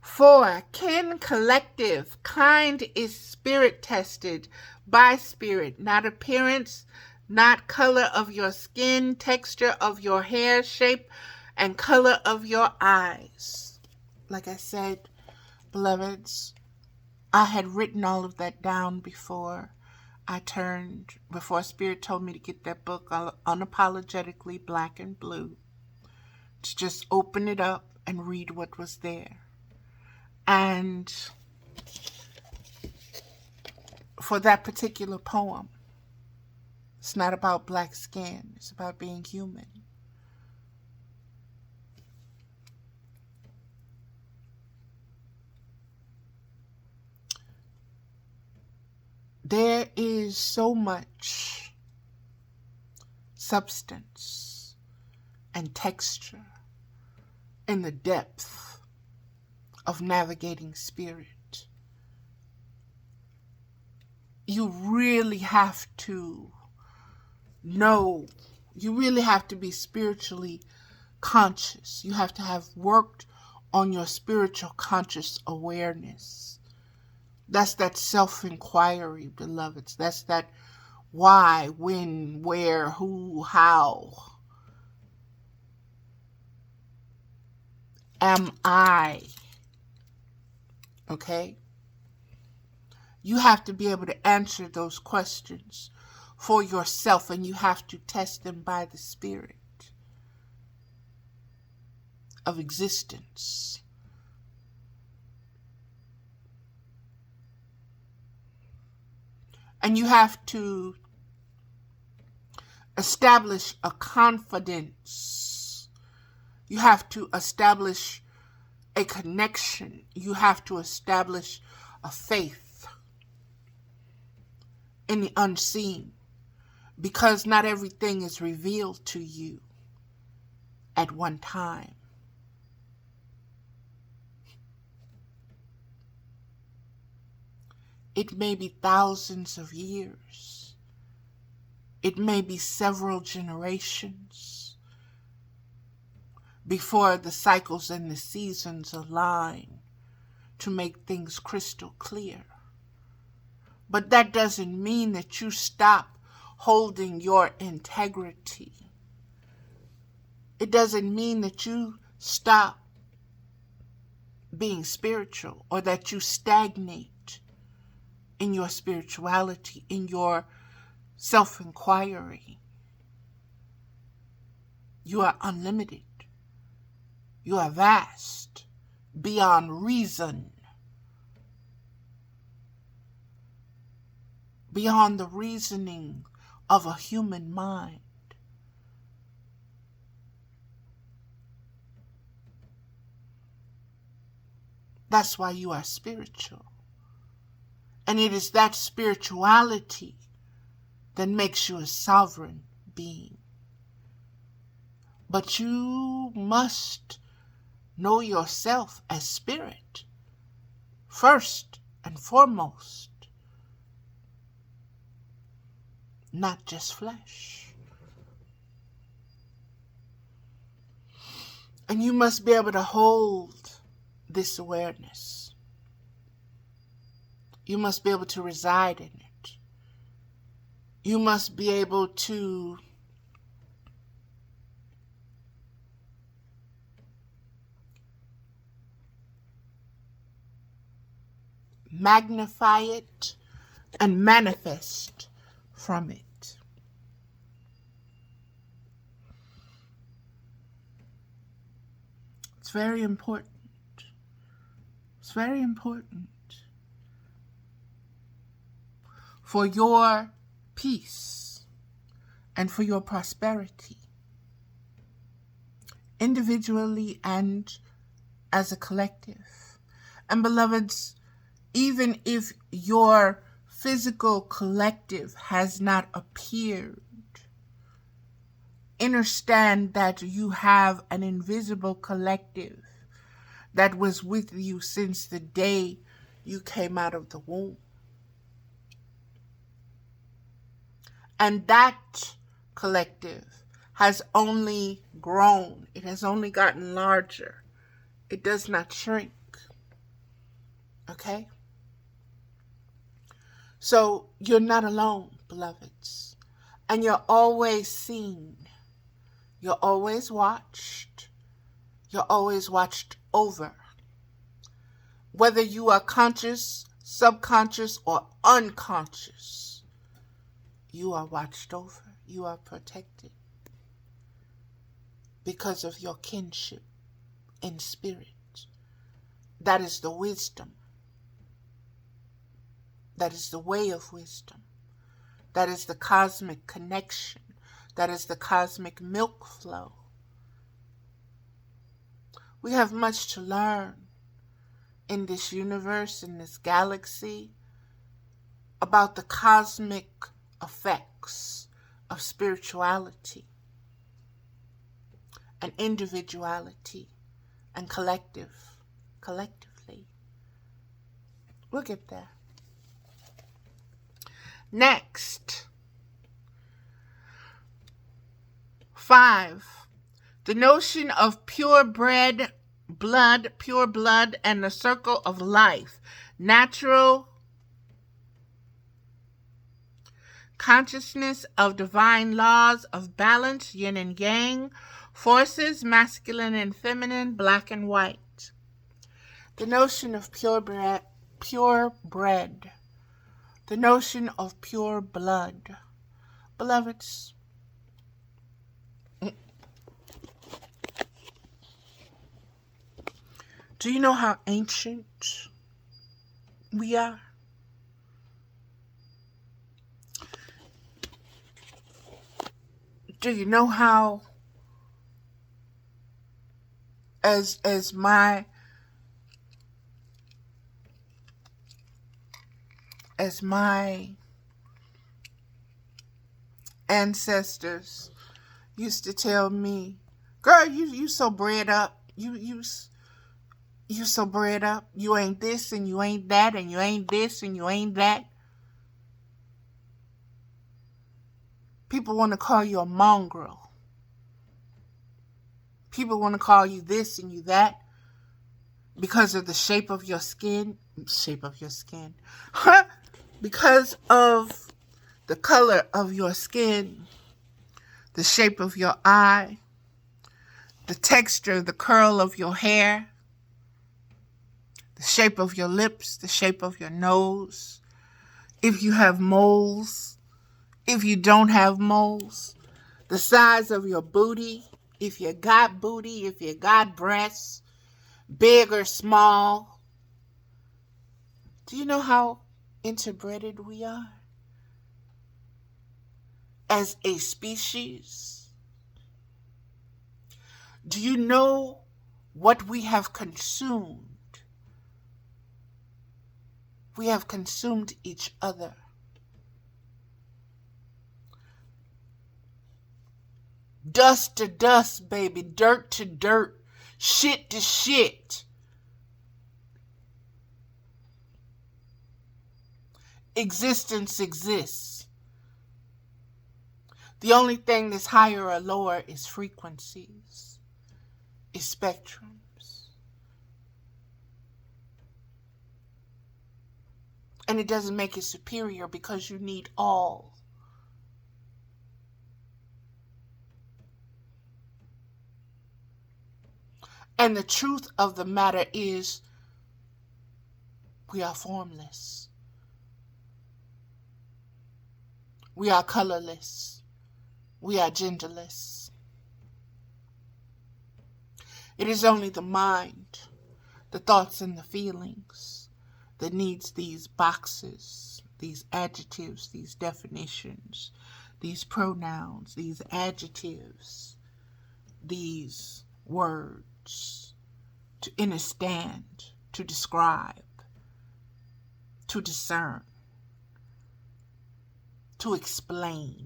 For kin collective, kind is spirit tested by spirit, not appearance, not color of your skin, texture of your hair, shape, and color of your eyes. Like I said, beloveds, I had written all of that down before Spirit told me to get that book, Unapologetically Black and Blue, to just open it up and read what was there. And for that particular poem, it's not about black skin, it's about being human. There is so much substance and texture in the depth of navigating spirit. You really have to know, you really have to be spiritually conscious. You have to have worked on your spiritual conscious awareness. That's that self-inquiry, beloveds. That's that why, when, where, who, how am I? Okay? You have to be able to answer those questions for yourself, and you have to test them by the spirit of existence. And you have to establish a confidence. You have to establish a connection. You have to establish a faith in the unseen, because not everything is revealed to you at one time. It may be thousands of years. It may be several generations before the cycles and the seasons align to make things crystal clear. But that doesn't mean that you stop holding your integrity. It doesn't mean that you stop being spiritual, or that you stagnate in your spirituality, in your self-inquiry. You are unlimited. You are vast, beyond reason, beyond the reasoning of a human mind. That's why you are spiritual. And it is that spirituality that makes you a sovereign being. But you must know yourself as spirit, first and foremost, not just flesh. And you must be able to hold this awareness. You must be able to reside in it. You must be able to magnify it and manifest from it. It's very important. It's very important for your peace and for your prosperity, individually and as a collective. And beloveds, even if your physical collective has not appeared, understand that you have an invisible collective that was with you since the day you came out of the womb. And that collective has only grown. It has only gotten larger. It does not shrink. Okay? So you're not alone, beloveds. And you're always seen. You're always watched. You're always watched over. Whether you are conscious, subconscious or unconscious, you are watched over. You are protected because of your kinship in spirit. That is the wisdom. That is the way of wisdom. That is the cosmic connection. That is the cosmic milk flow. We have much to learn in this universe, in this galaxy, about the cosmic effects of spirituality and individuality and collectively. We'll get there. Next, 5. The notion of pure blood, and the circle of life. Natural consciousness of divine laws of balance, yin and yang, forces, masculine and feminine, black and white. The notion of pure bread. The notion of pure blood. Beloveds, do you know how ancient we are? Do you know how, as my ancestors used to tell me, girl, you so bred up. You so bred up. You ain't this and you ain't that and you ain't this and you ain't that. People want to call you a mongrel. People want to call you this and you that because of the shape of your skin. Because of the color of your skin, the shape of your eye, the texture, the curl of your hair, the shape of your lips, the shape of your nose, if you have moles, if you don't have moles, the size of your booty, if you got booty, if you got breasts, big or small. Do you know how interbred we are as a species? Do you know what we have consumed? We have consumed each other. Dust to dust, baby. Dirt to dirt. Shit to shit. Existence exists. The only thing that's higher or lower is frequencies, is spectrums. And it doesn't make it superior because you need all. And the truth of the matter is, we are formless. We are colorless. We are genderless. It is only the mind, the thoughts and the feelings that needs these boxes, these adjectives, these definitions, these pronouns, these adjectives, these words to understand, to describe, to discern, to explain.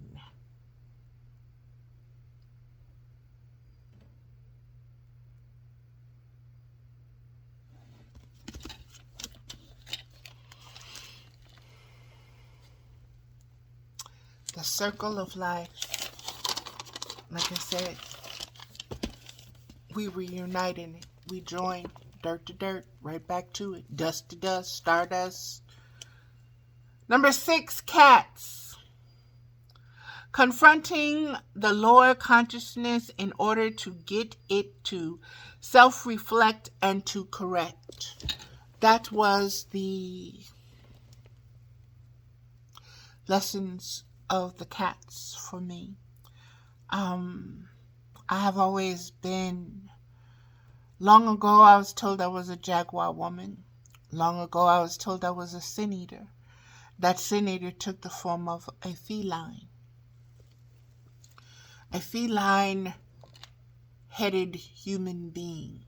The circle of life, like I said, we reunite in it. We join dirt to dirt, right back to it. Dust to dust, stardust. Number 6, cats. Confronting the lower consciousness in order to get it to self-reflect and to correct. That was the lessons of the cats for me. I have always been, long ago I was told I was a jaguar woman. Long ago I was told I was a sin eater. That sin eater took the form of a feline. A feline-headed human being.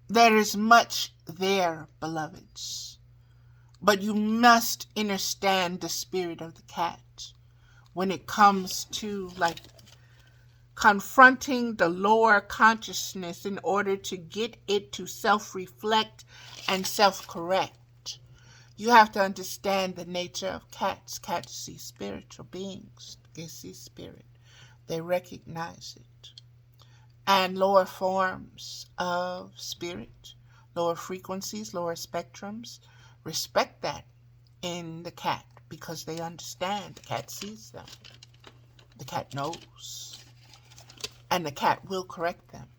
There is much there, beloveds, but you must understand the spirit of the cat when it comes to confronting the lower consciousness in order to get it to self-reflect and self-correct. You have to understand the nature of cats. Cats see spiritual beings. They see spirit. They recognize it. And lower forms of spirit, lower frequencies, lower spectrums, respect that in the cat because they understand. The cat sees them. The cat knows. And the cat will correct them.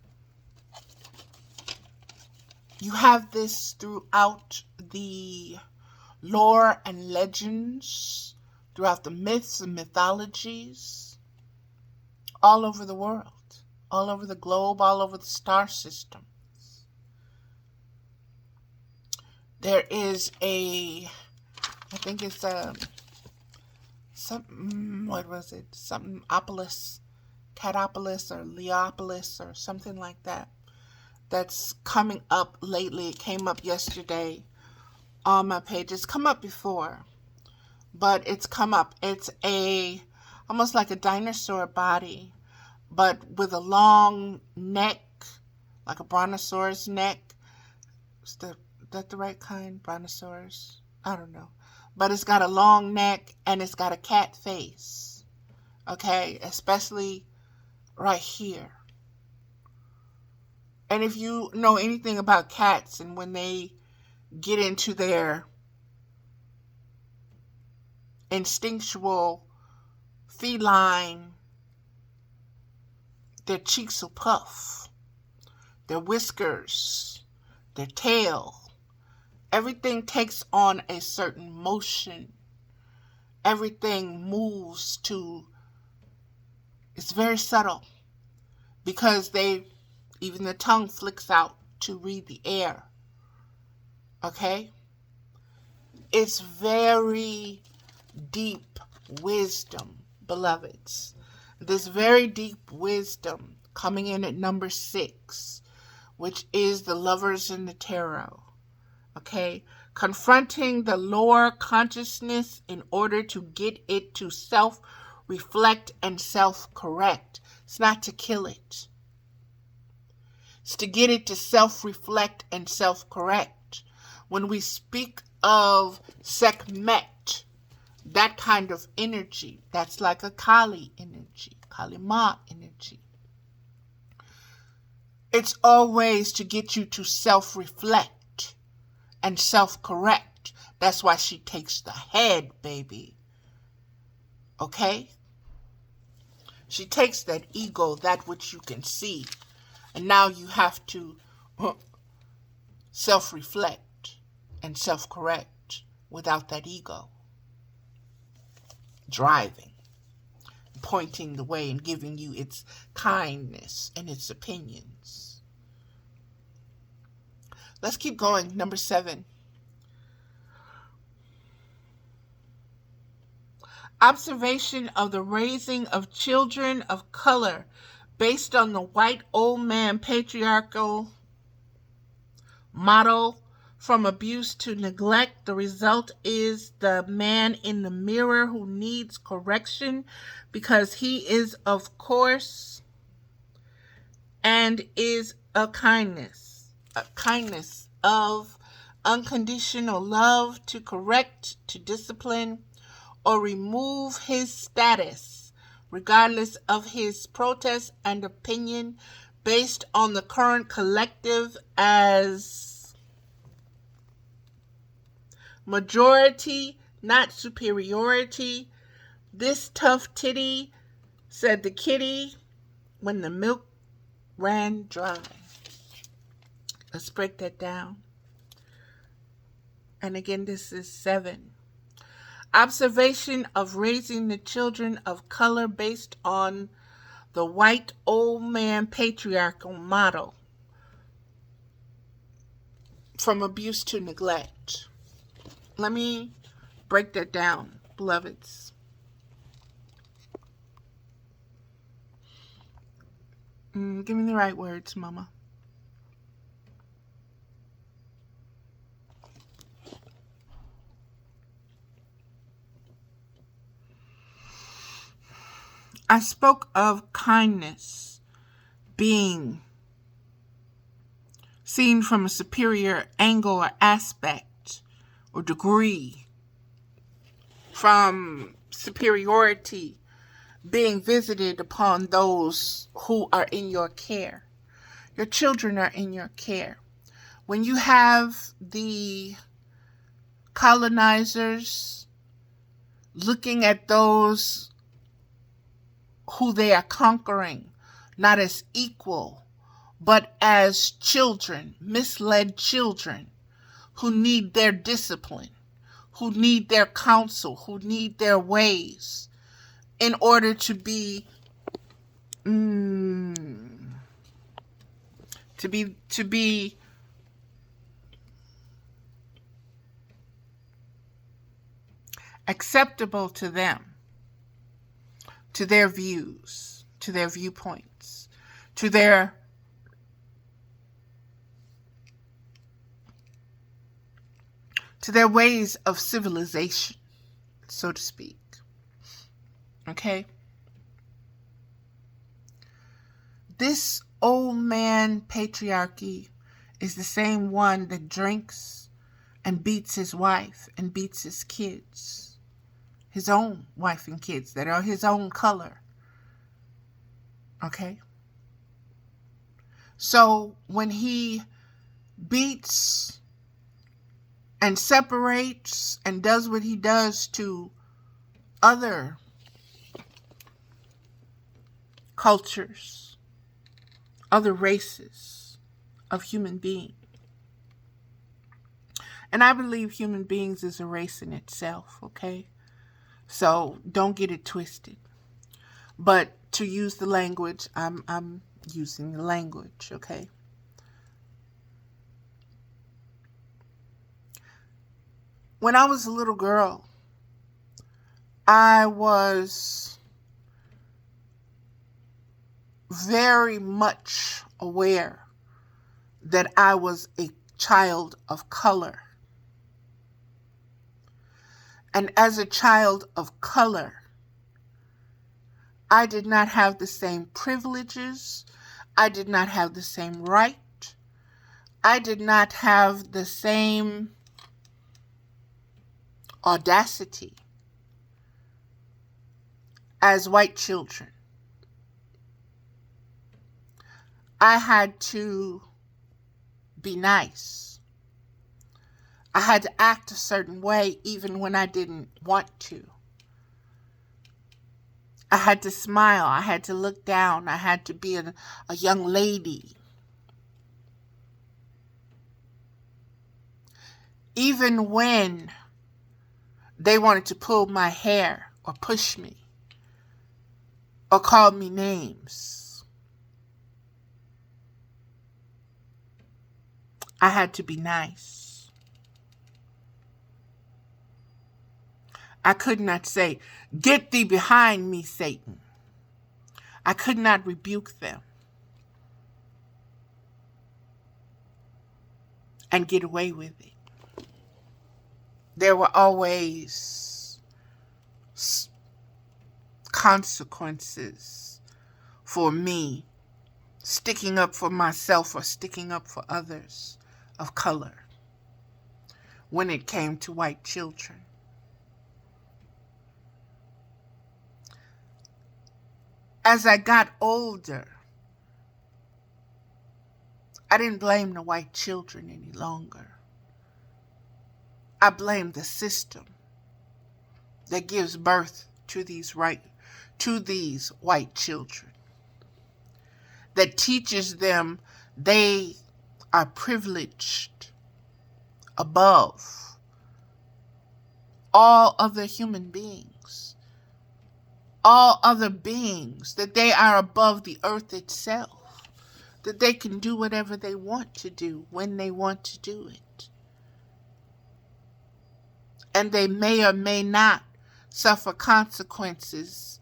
You have this throughout the lore and legends, throughout the myths and mythologies, all over the world. All over the globe, all over the star systems. There is I think it's what was it? Something Opolis, Catopolis or Leopolis or something like that. That's coming up lately. It came up yesterday on my page. It's come up before, but it's come up. It's almost like a dinosaur body, but with a long neck, like a brontosaurus neck. Is that the right kind? Brontosaurus? I don't know. But it's got a long neck and it's got a cat face. Okay? Especially right here. And if you know anything about cats and when they get into their instinctual feline, their cheeks will puff, their whiskers, their tail, everything takes on a certain motion. Everything moves it's very subtle because even the tongue flicks out to read the air. Okay? It's very deep wisdom, beloveds. This very deep wisdom coming in at number 6, which is the Lovers in the Tarot. Okay? Confronting the lower consciousness in order to get it to self-reflect and self-correct. It's not to kill it. It's to get it to self-reflect and self-correct. When we speak of Sekhmet, that kind of energy, that's like a Kali energy, Kali Ma energy. It's always to get you to self-reflect and self-correct. That's why she takes the head, baby. Okay? She takes that ego, that which you can see. And now you have to self-reflect and self-correct without that ego. Driving, pointing the way and giving you its kindness and its opinions. Let's keep going. Number 7. Observation of the raising of children of color based on the white old man patriarchal model from abuse to neglect. The result is the man in the mirror who needs correction because he is, of course, and is a kindness of unconditional love to correct, to discipline, or remove his status, regardless of his protest and opinion, based on the current collective as majority, not superiority. This tough titty, said the kitty when the milk ran dry. Let's break that down. And again, this is 7. Observation of raising the children of color based on the white old man patriarchal model, from abuse to neglect. Let me break that down, beloveds. Give me the right words, Mama. I spoke of kindness being seen from a superior angle or aspect or degree, from superiority being visited upon those who are in your care. Your children are in your care. When you have the colonizers looking at those who they are conquering, not as equal, but as children, misled children who need their discipline, who need their counsel, who need their ways in order to be acceptable to them, to their views, to their viewpoints, to their ways of civilization, so to speak. Okay? This old man patriarchy is the same one that drinks and beats his wife and beats his kids. His own wife and kids that are his own color. Okay? So when he beats and separates and does what he does to other cultures, other races of human beings. And I believe human beings is a race in itself, okay? So don't get it twisted. But to use the language, I'm using the language, okay? When I was a little girl, I was very much aware that I was a child of color. And as a child of color, I did not have the same privileges. I did not have the same right. I did not have the same audacity as white children. I had to be nice. I had to act a certain way even when I didn't want to. I had to smile. I had to look down. I had to be a young lady. Even when they wanted to pull my hair or push me or call me names, I had to be nice. I could not say, "Get thee behind me, Satan." I could not rebuke them and get away with it. There were always consequences for me sticking up for myself or sticking up for others of color when it came to white children. As I got older, I didn't blame the white children any longer. I blame the system that gives birth to these white children, that teaches them they are privileged above all other human beings, all other beings, that they are above the earth itself, that they can do whatever they want to do when they want to do it. And they may or may not suffer consequences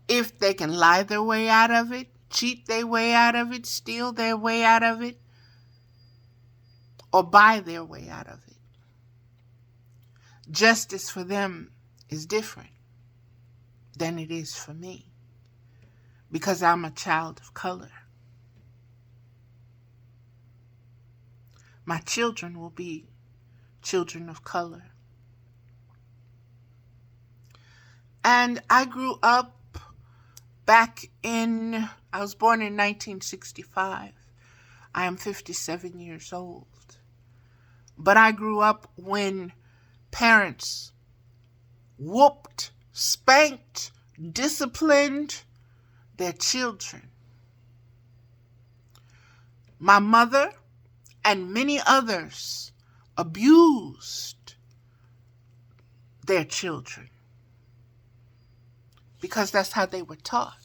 if they can lie their way out of it, cheat their way out of it, steal their way out of it, or buy their way out of it. Justice for them is different than it is for me, because I'm a child of color. My children will be children of color. And I grew up I was born in 1965. I am 57 years old. But I grew up when parents whooped, spanked, disciplined their children. My mother and many others abused their children because that's how they were taught.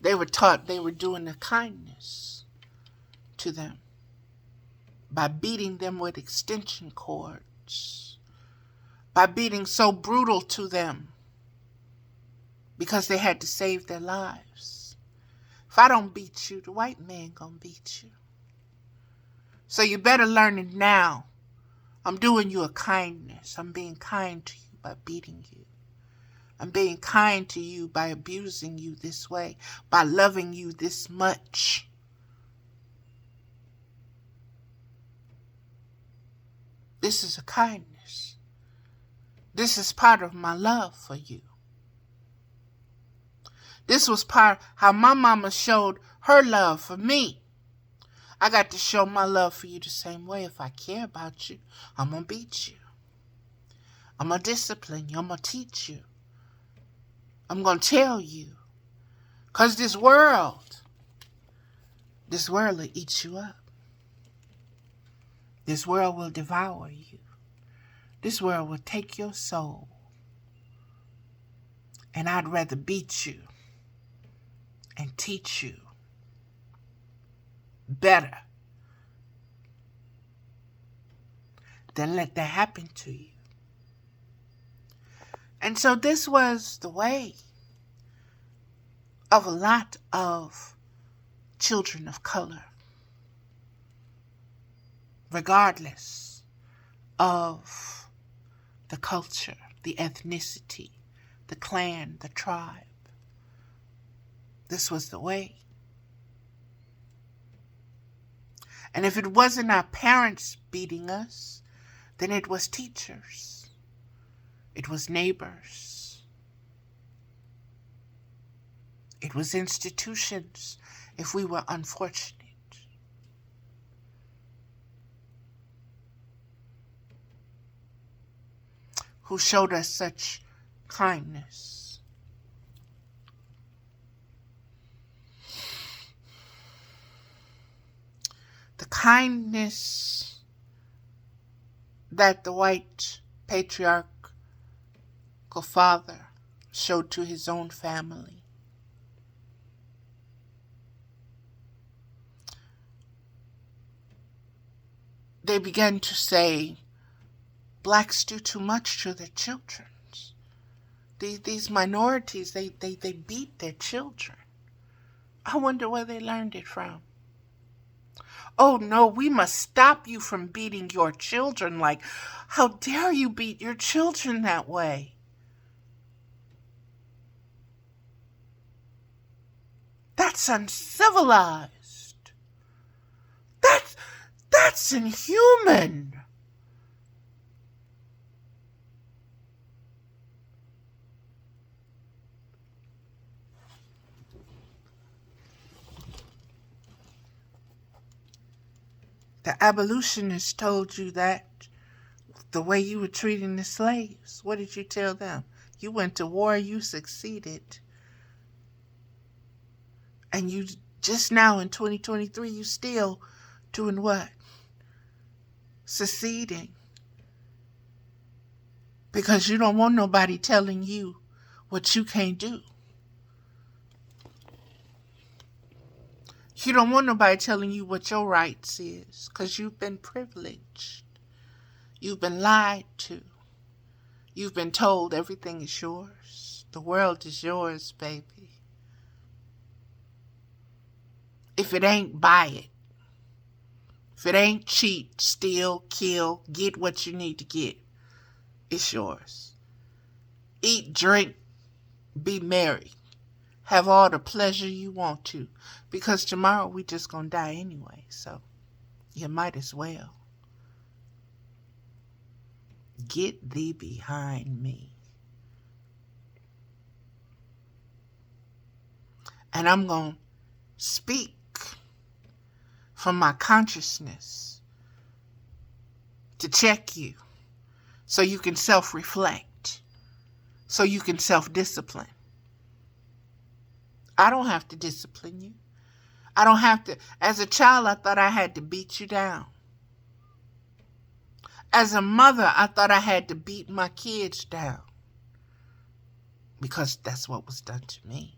They were taught they were doing a kindness to them by beating them with extension cords, by being so brutal to them because they had to save their lives. If I don't beat you, the white man gonna beat you. So you better learn it now. I'm doing you a kindness. I'm being kind to you by beating you. I'm being kind to you by abusing you this way, by loving you this much. This is a kindness. This is part of my love for you. This was part how my mama showed her love for me. I got to show my love for you the same way. If I care about you, I'm going to beat you. I'm going to discipline you. I'm going to teach you. I'm going to tell you. Because this world will eat you up. This world will devour you. This world will take your soul. And I'd rather beat you and teach you better than let that happen to you. And so this was the way of a lot of children of color, regardless of the culture, the ethnicity, the clan, the tribe. This was the way. And if it wasn't our parents beating us, then it was teachers. It was neighbors. It was institutions if we were unfortunate. Who showed us such kindness. The kindness that the white patriarchal father showed to his own family. They began to say, blacks do too much to their children. These minorities, they beat their children. I wonder where they learned it from. Oh no, we must stop you from beating your children. Like, how dare you beat your children that way? That's uncivilized. That's inhuman. The abolitionists told you that the way you were treating the slaves. What did you tell them? You went to war, you succeeded. And you just now in 2023, you still doing what? Seceding. Because you don't want nobody telling you what you can't do. You don't want nobody telling you what your rights is, because you've been privileged. You've been lied to. You've been told everything is yours. The world is yours, baby. If it ain't, buy it. If it ain't, cheat, steal, kill, get what you need to get. It's yours. Eat, drink, be merry. Have all the pleasure you want to. Because tomorrow we just gonna die anyway, so you might as well. Get thee behind me. And I'm gonna speak from my consciousness to check you so you can self-reflect, so you can self-discipline. I don't have to discipline you. I don't have to. As a child, I thought I had to beat you down. As a mother, I thought I had to beat my kids down because that's what was done to me.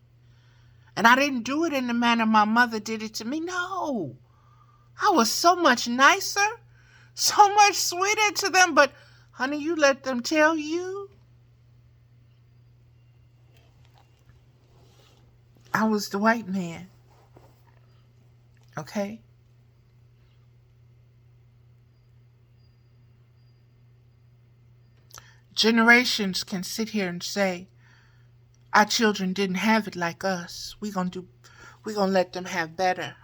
And I didn't do it in the manner my mother did it to me. No. I was so much nicer, so much sweeter to them. But, honey, you let them tell you I was the white man. Okay? Generations can sit here and say, our children didn't have it like us. We're gonna let them have better.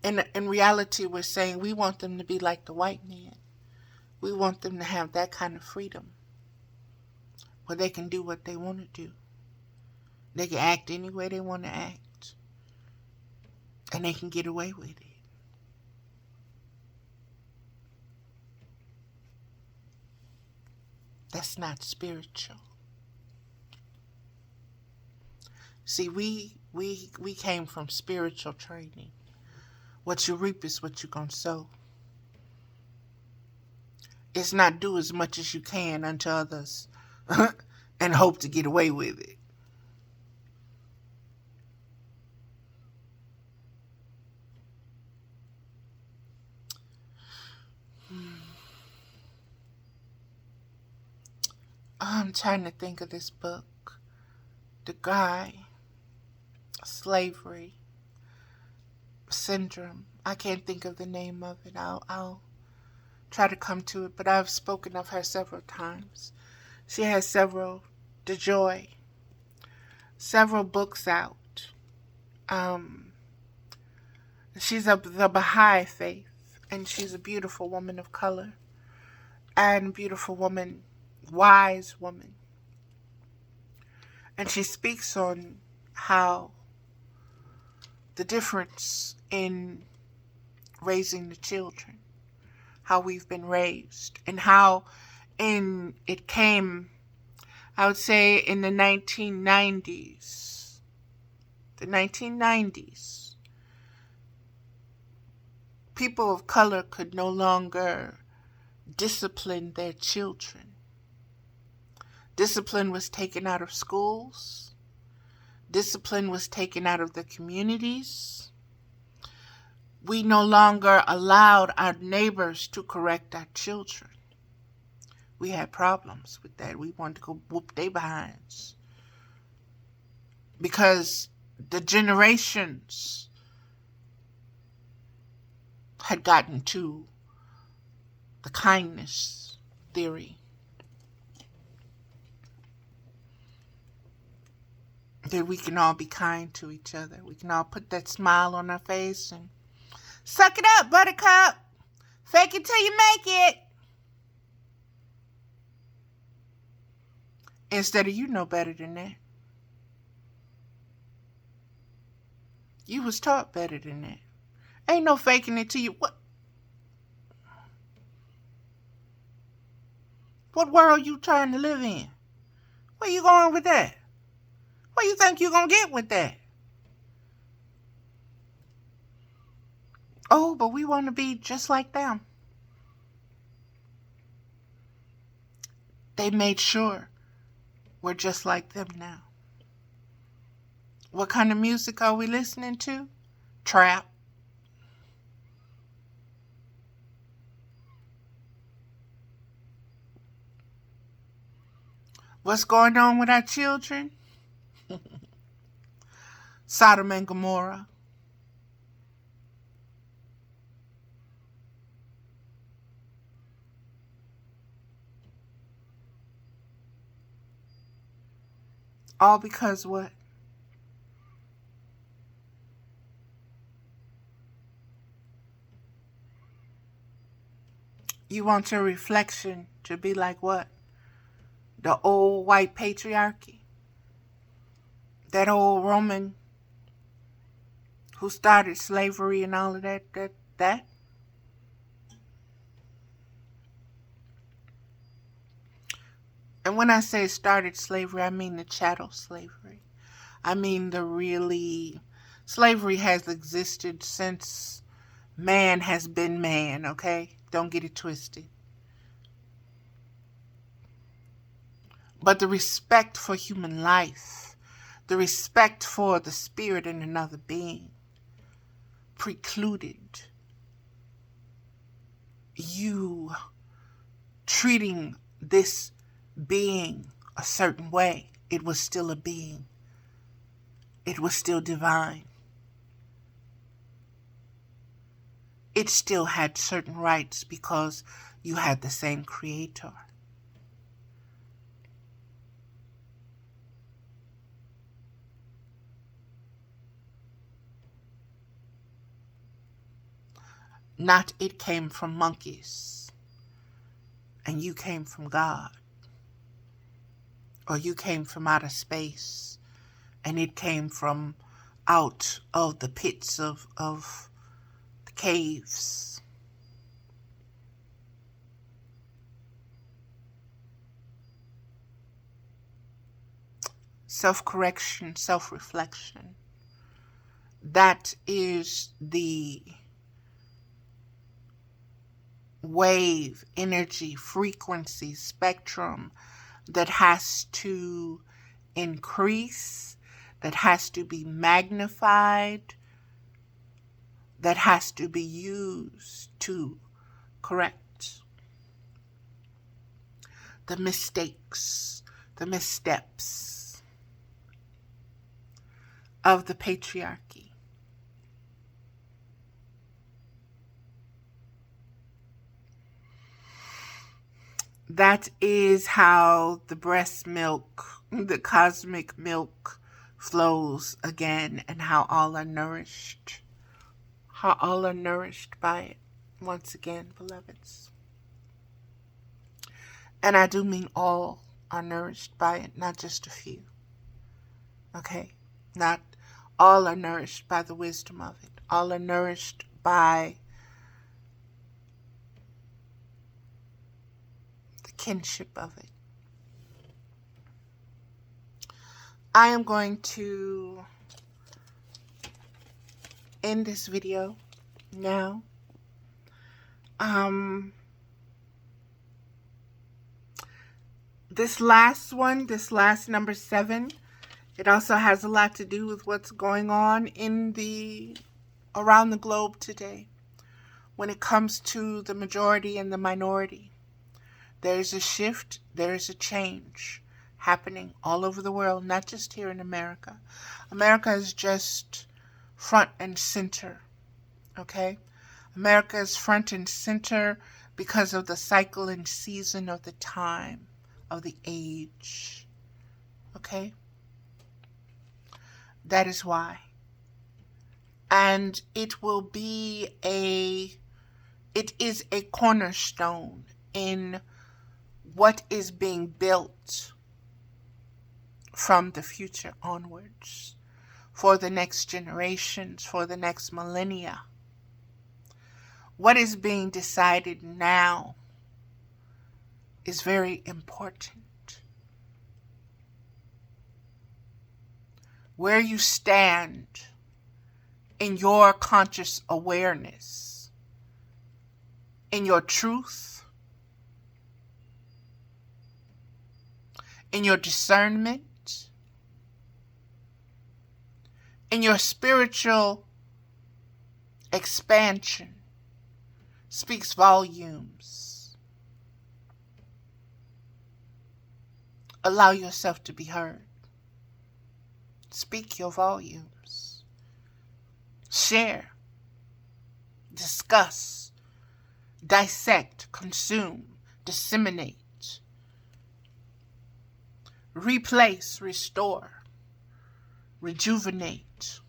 In reality, we're saying we want them to be like the white man. We want them to have that kind of freedom where they can do what they want to do. They can act any way they want to act. And they can get away with it. That's not spiritual. See, we came from spiritual training. What you reap is what you're going to sow. It's not do as much as you can unto others and hope to get away with it. I'm trying to think of this book. The guy, Slavery Syndrome. I can't think of the name of it. I'll try to come to it, but I've spoken of her several times. She has several, The Joy, several books out. She's of the Baha'i faith, and she's a beautiful woman of color, and beautiful woman, wise woman. And she speaks on how the difference in raising the children, how we've been raised, and how it came, I would say, in the 1990s. The 1990s. People of color could no longer discipline their children. Discipline was taken out of schools. Discipline was taken out of the communities. We no longer allowed our neighbors to correct our children. We had problems with that. We wanted to go whoop their behinds. Because the generations had gotten to the kindness theory. That we can all be kind to each other. We can all put that smile on our face and suck it up, buttercup. Fake it till you make it. Instead of you know better than that. You was taught better than that. Ain't no faking it till you... What world you trying to live in? Where you going with that? What you think you gonna get with that? Oh, but we want to be just like them. They made sure we're just like them now. What kind of music are we listening to? Trap. What's going on with our children? Sodom and Gomorrah. All because what? You want your reflection to be like what? The old white patriarchy. That old Roman who started slavery and all of that. And when I say started slavery, I mean the chattel slavery. I mean slavery has existed since man has been man, okay? Don't get it twisted. But the respect for human life, the respect for the spirit in another being, precluded you treating this being a certain way. It was still a being. It was still divine. It still had certain rights because you had the same creator. Not it came from monkeys and you came from God. Or you came from outer space and it came from out of the pits of the caves. Self-correction, self-reflection. That is the wave, energy, frequency, spectrum that has to increase, that has to be magnified, that has to be used to correct the mistakes, the missteps of the patriarchy. That is how the breast milk, the cosmic milk flows again, and how all are nourished. How all are nourished by it. Once again, beloveds. And I do mean all are nourished by it, not just a few. Okay? Not all are nourished by the wisdom of it. All are nourished by kinship of it. I am going to end this video now. This last one, this last number 7, it also has a lot to do with what's going on around the globe today when it comes to the majority and the minority. There's a shift, there's a change happening all over the world, not just here in America. America is just front and center, okay? America is front and center because of the cycle and season of the time, of the age, okay? That is why. And it is a cornerstone in what is being built from the future onwards for the next generations, for the next millennia. What is being decided now is very important. Where you stand in your conscious awareness, in your truth, in your discernment, in your spiritual expansion speaks volumes. Allow yourself to be heard. Speak your volumes. Share, discuss, dissect, consume, disseminate, replace, restore, rejuvenate.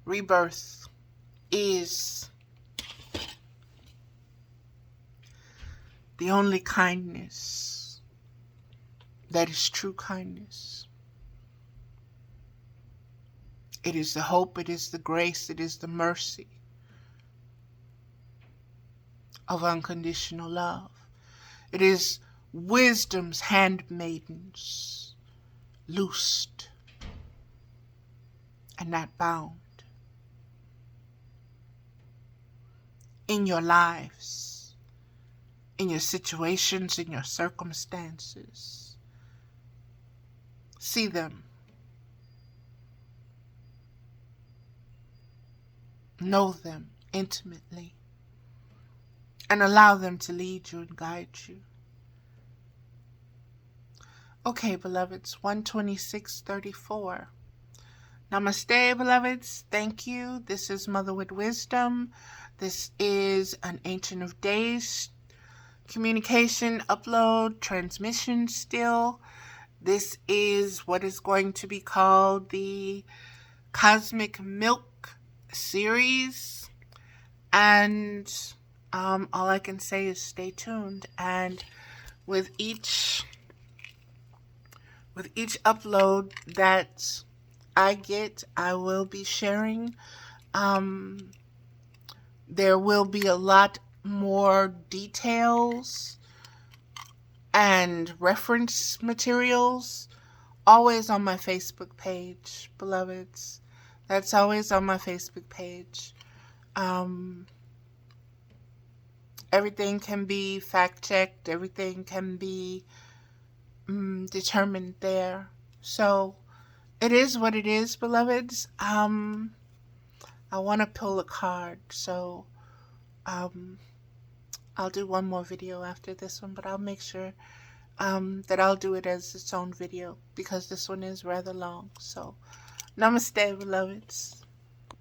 Rebirth is the only kindness that is true kindness. It is the hope, it is the grace, it is the mercy of unconditional love. It is wisdom's handmaidens, loosed and not bound. In your lives, in your situations, in your circumstances. See them. Know them intimately. And allow them to lead you and guide you. Okay, beloveds, 126:34. Namaste, beloveds. Thank you. This is Mother with Wisdom. This is an Ancient of Days communication, upload, transmission still. This is what is going to be called the Cosmic Milk series. And all I can say is stay tuned. And with each upload that I get, I will be sharing. There will be a lot more details and reference materials always on my Facebook page, beloveds. That's always on my Facebook page. Everything can be fact-checked. Everything can be determined there. So it is what it is, beloveds. I want to pull a card, so I'll do one more video after this one, but I'll make sure that I'll do it as its own video because this one is rather long. So, namaste, beloveds.